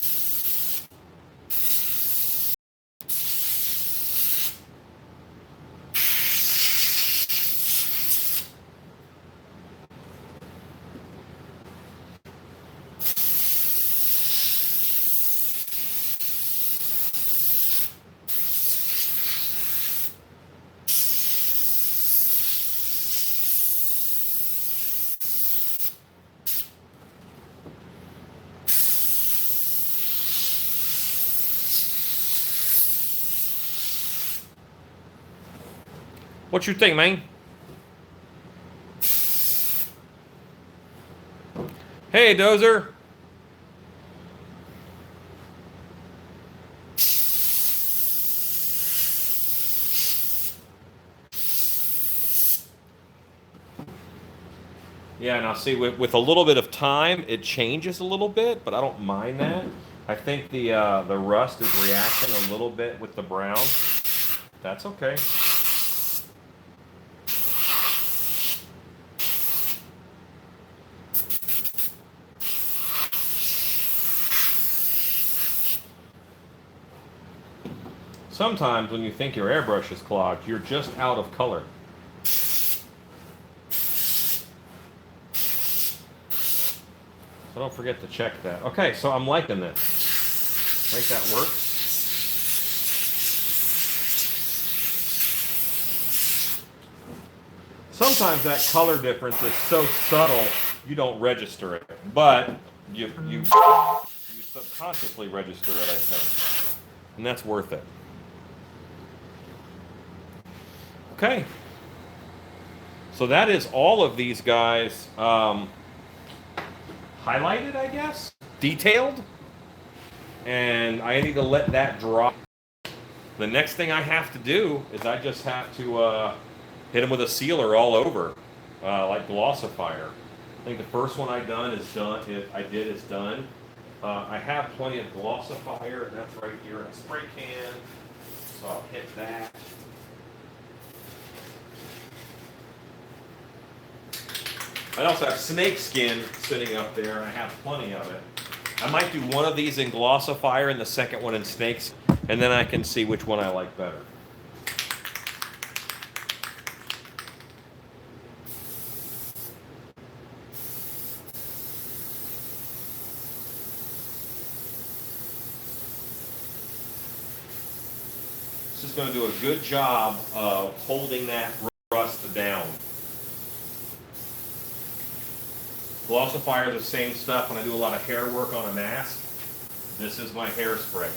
What you think, man? Hey, Dozer. Yeah, now see, with a little bit of time, it changes a little bit, but I don't mind that. I think the rust is reacting a little bit with the brown. That's okay. Sometimes when you think your airbrush is clogged, you're just out of color. So don't forget to check that. Okay, so I'm liking this. I think that works. Sometimes that color difference is so subtle you don't register it, but you subconsciously register it, I think, and that's worth it. Okay, so that is all of these guys highlighted, I guess, detailed, and I need to let that dry. The next thing I have to do is I just have to hit them with a sealer all over, like Glossifier. I think the first one I did is done. I have plenty of Glossifier, and that's right here in a spray can. So I'll hit that. I also have snake skin sitting up there, and I have plenty of it. I might do one of these in Glossifier and the second one in snakes, and then I can see which one I like better. This is going to do a good job of holding that rust down. Glossifier is the same stuff when I do a lot of hair work on a mask. This is my hairspray.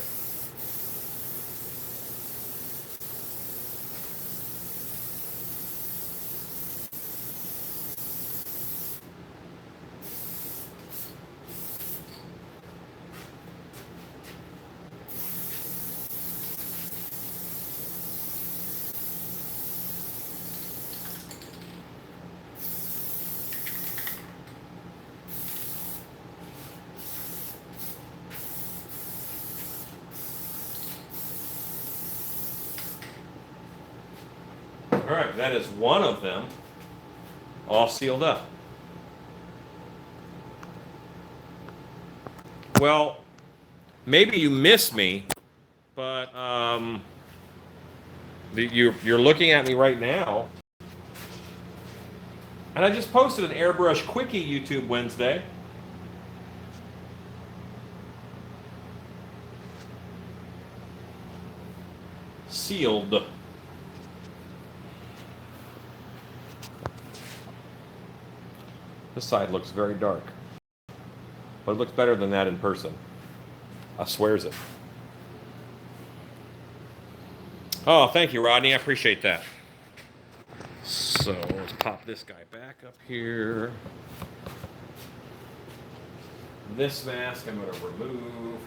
All right, that is one of them all sealed up. Well, maybe you missed me, but you're looking at me right now. And I just posted an Airbrush Quickie YouTube Wednesday. Sealed. This side looks very dark. But it looks better than that in person. I swears it. Oh, thank you, Rodney. I appreciate that. So let's pop this guy back up here. This mask I'm going to remove.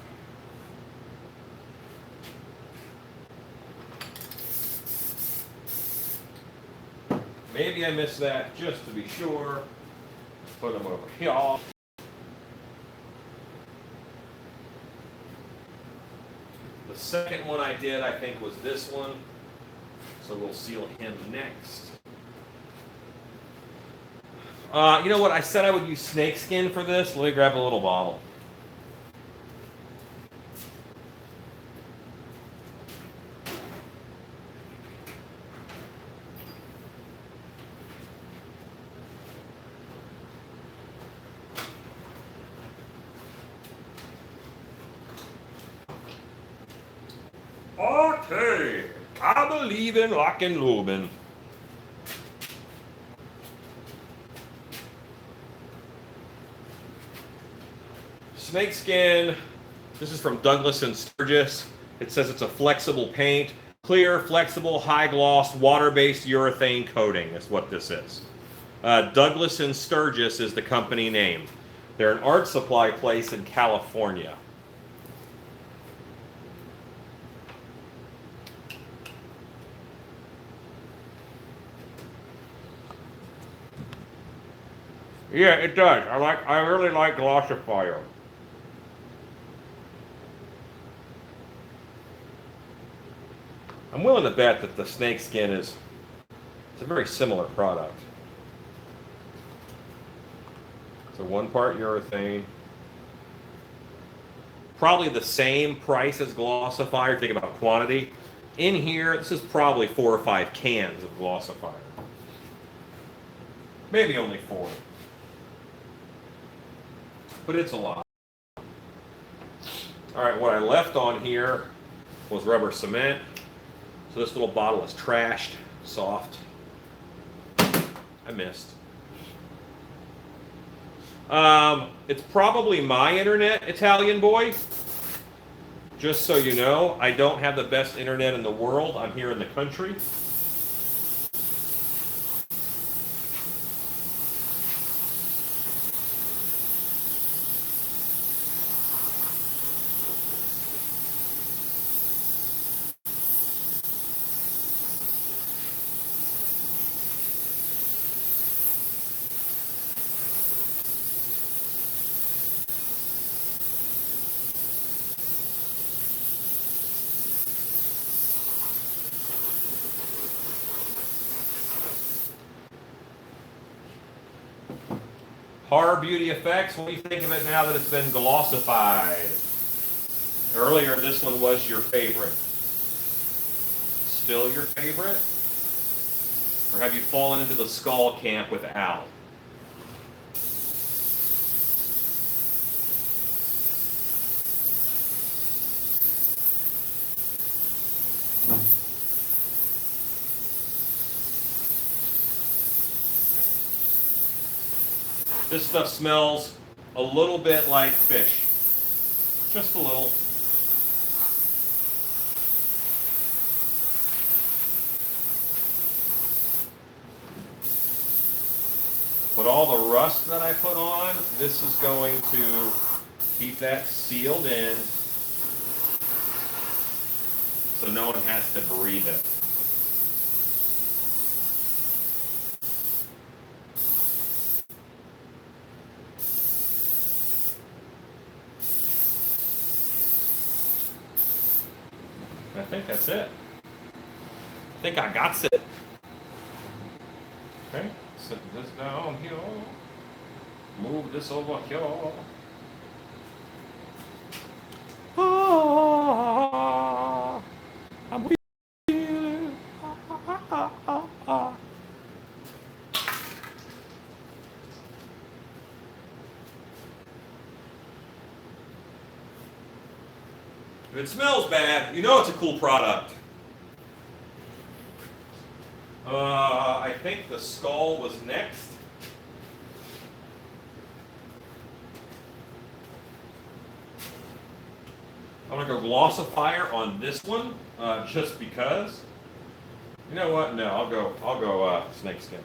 Maybe I missed that just to be sure. Put them over here. The second one I did, I think, was this one. So we'll seal him next. You know what? I said I would use snakeskin for this. Let me grab a little bottle. Okay, I believe in lock and lubing. Snakeskin, this is from Douglas and Sturgis. It says it's a flexible paint. Clear, flexible, high gloss, water-based urethane coating is what this is. Douglas and Sturgis is the company name. They're an art supply place in California. Yeah, it does. I really like Glossifier. I'm willing to bet that the snakeskin it's a very similar product. So 1 part urethane. Probably the same price as Glossifier, think about quantity. In here, this is probably 4 or 5 cans of Glossifier. Maybe only 4. But it's a lot. All right, what I left on here was rubber cement. So this little bottle is trashed, soft. I missed. It's probably my internet, Italian boy. Just so you know, I don't have the best internet in the world. I'm here in the country. Horror Beauty Effects, what do you think of it now that it's been glossified? Earlier, this one was your favorite. Still your favorite? Or have you fallen into the skull camp with Al? This stuff smells a little bit like fish. Just a little. But all the rust that I put on, this is going to keep that sealed in so no one has to breathe it. I think that's it. I think I got it. Okay, set this down here. Move this over here. I'm feeling. If it smells bad, you know it's a cool product. I think the skull was next. I'm gonna go Glossifier on this one, just because. You know what? No, I'll go snakeskin.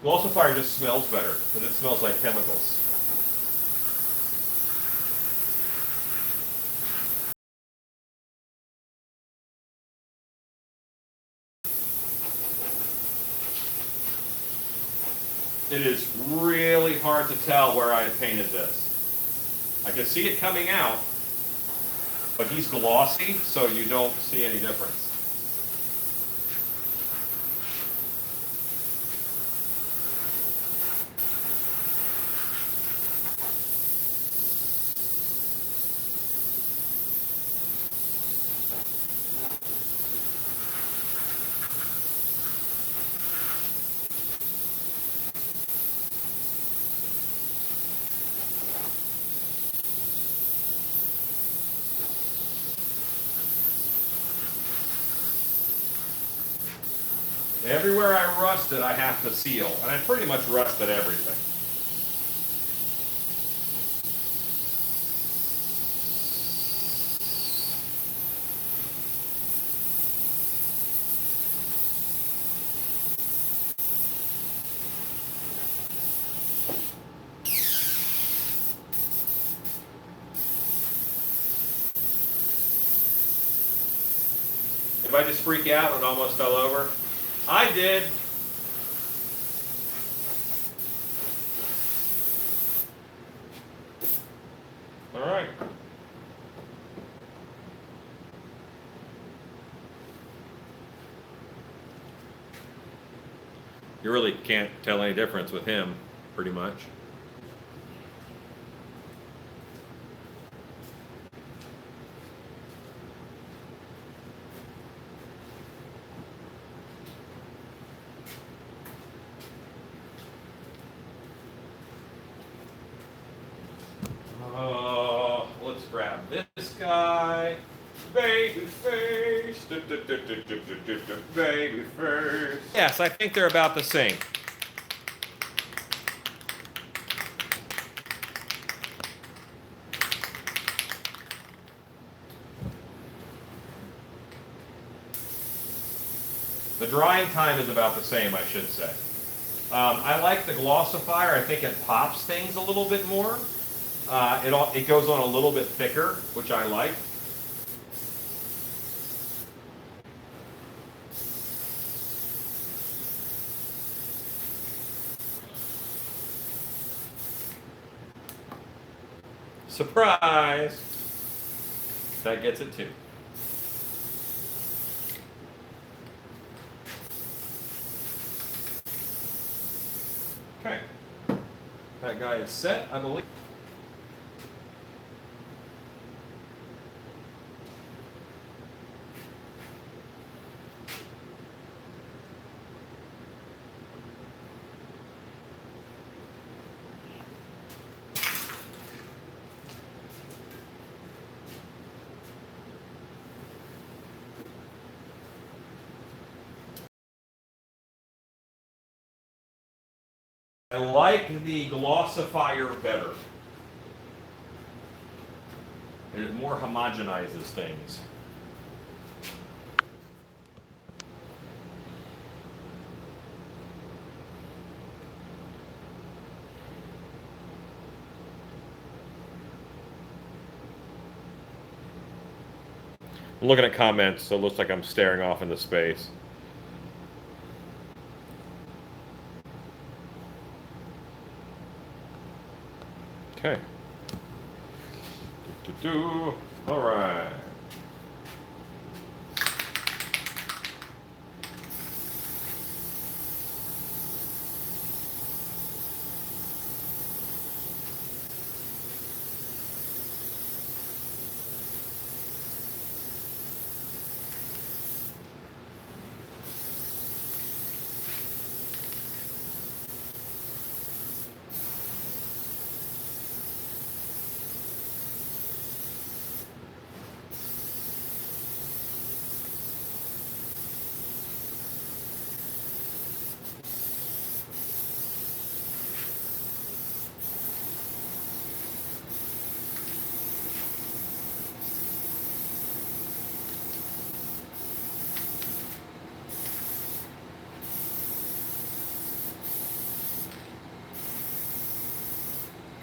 Glossifier just smells better because it smells like chemicals. It is really hard to tell where I painted this. I can see it coming out, but he's glossy, so you don't see any difference. Everywhere I rusted, I have to seal, and I pretty much rusted everything. If I just freak out and it almost fell over? I did. All right. You really can't tell any difference with him, pretty much. Let's grab this guy. Baby face. Baby face. Yes, I think they're about the same. The drying time is about the same, I should say. I like the glossifier. I think it pops things a little bit more. It goes on a little bit thicker, which I like. Surprise! That gets it too. Okay. That guy is set, I believe. I like the glossifier better. It more homogenizes things. I'm looking at comments, so it looks like I'm staring off into space. Okay. All right.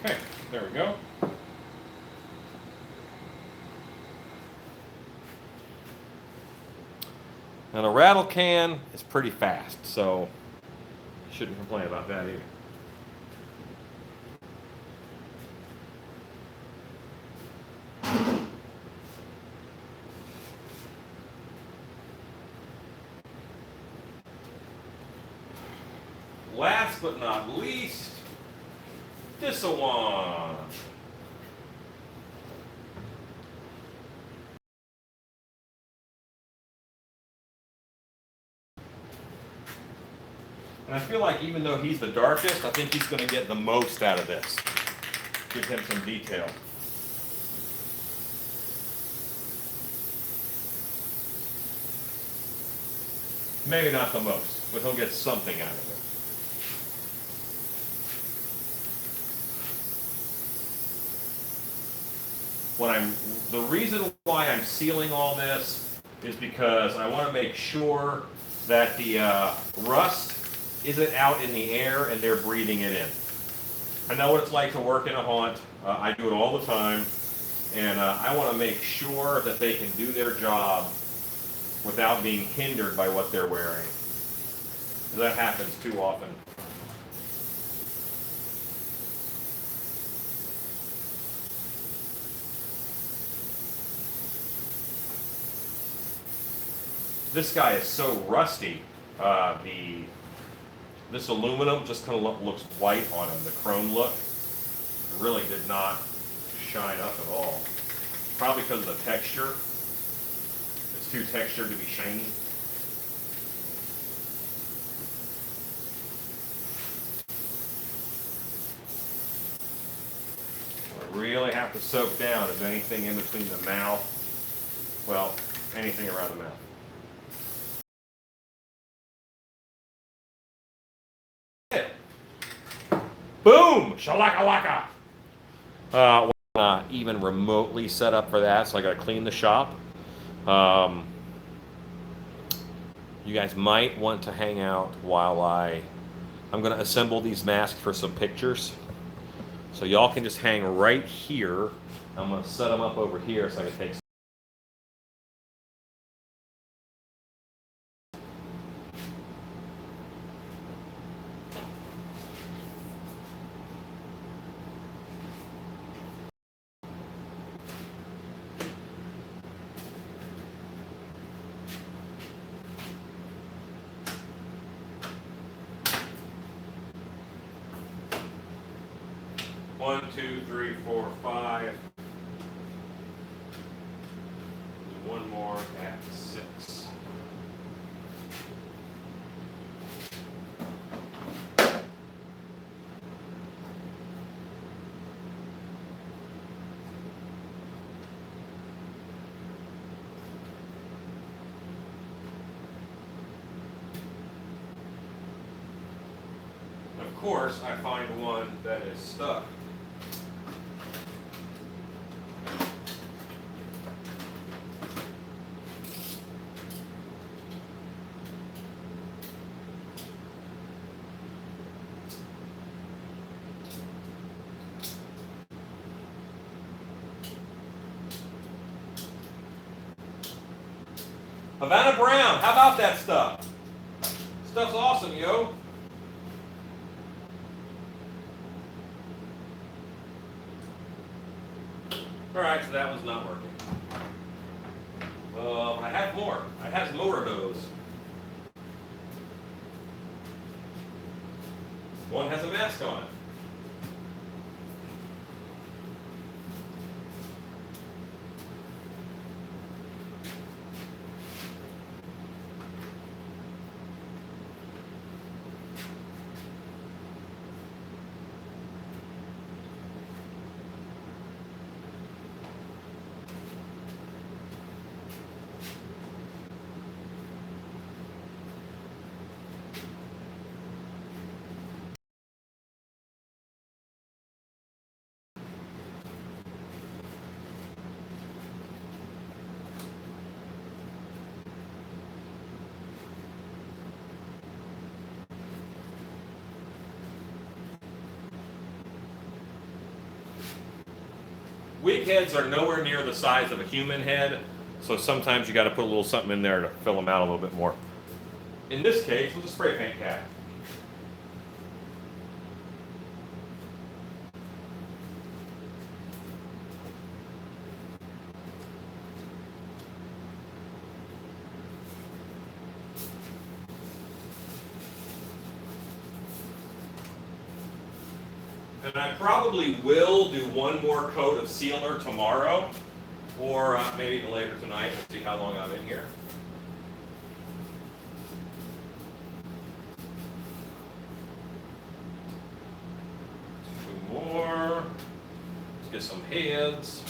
Okay, there we go. Now the rattle can is pretty fast, so shouldn't complain about that either. Last but not least, this one. And I feel like even though he's the darkest, I think he's going to get the most out of this. Give him some detail. Maybe not the most, but he'll get something out of it. The reason why I'm sealing all this is because I want to make sure that the rust isn't out in the air and they're breathing it in. I know what it's like to work in a haunt. I do it all the time, and I want to make sure that they can do their job without being hindered by what they're wearing. That happens too often. This guy is so rusty. This aluminum just kind of looks white on him. The chrome look really did not shine up at all. Probably because of the texture. It's too textured to be shiny. What I really have to soak down is anything in between the mouth. Well, anything around the mouth. Boom! Shalaka-laka! Not even remotely set up for that, so I gotta clean the shop. You guys might want to hang out while I'm gonna assemble these masks for some pictures. So y'all can just hang right here. I'm gonna set them up over here so I can take some. One, two, three, four, five. One more at 6. Of course, I find one that is stuck. Havana Brown, how about that stuff? Stuff's awesome, yo. Alright, so that one's not working. I have more. I have more of those. One has a mask on it. Wig heads are nowhere near the size of a human head, so sometimes you got to put a little something in there to fill them out a little bit more. In this case, with a spray paint cap. And I probably will do one more coat of sealer tomorrow, or maybe even later tonight. We'll see how long I'm in here. Two more. Let's get some heads.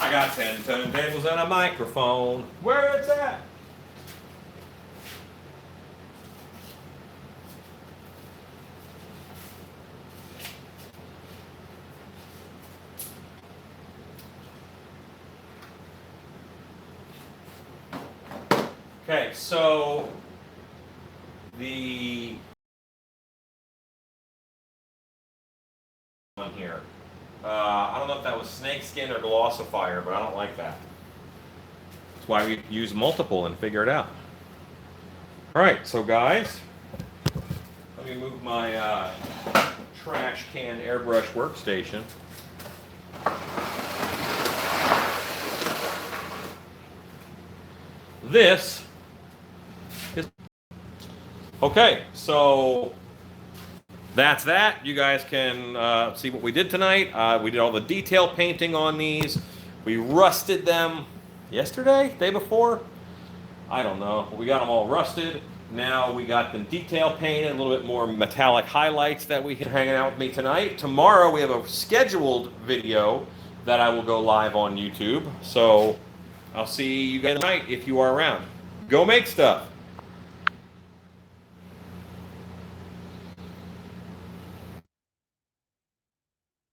I got 10 turntables and a microphone. Where it's at? Okay, so the one here. I don't know if that was snakeskin or glossifier, but I don't like that. That's why we use multiple and figure it out. All right, so guys, let me move my trash can airbrush workstation. This is okay. So that's that. You guys can see what we did tonight. We did all the detail painting on these. We rusted them yesterday, day before. I don't know. We got them all rusted. Now we got them detail painted, a little bit more metallic highlights that we can hang out with me tonight. Tomorrow we have a scheduled video that I will go live on YouTube. So I'll see you guys tonight if you are around. Go make stuff.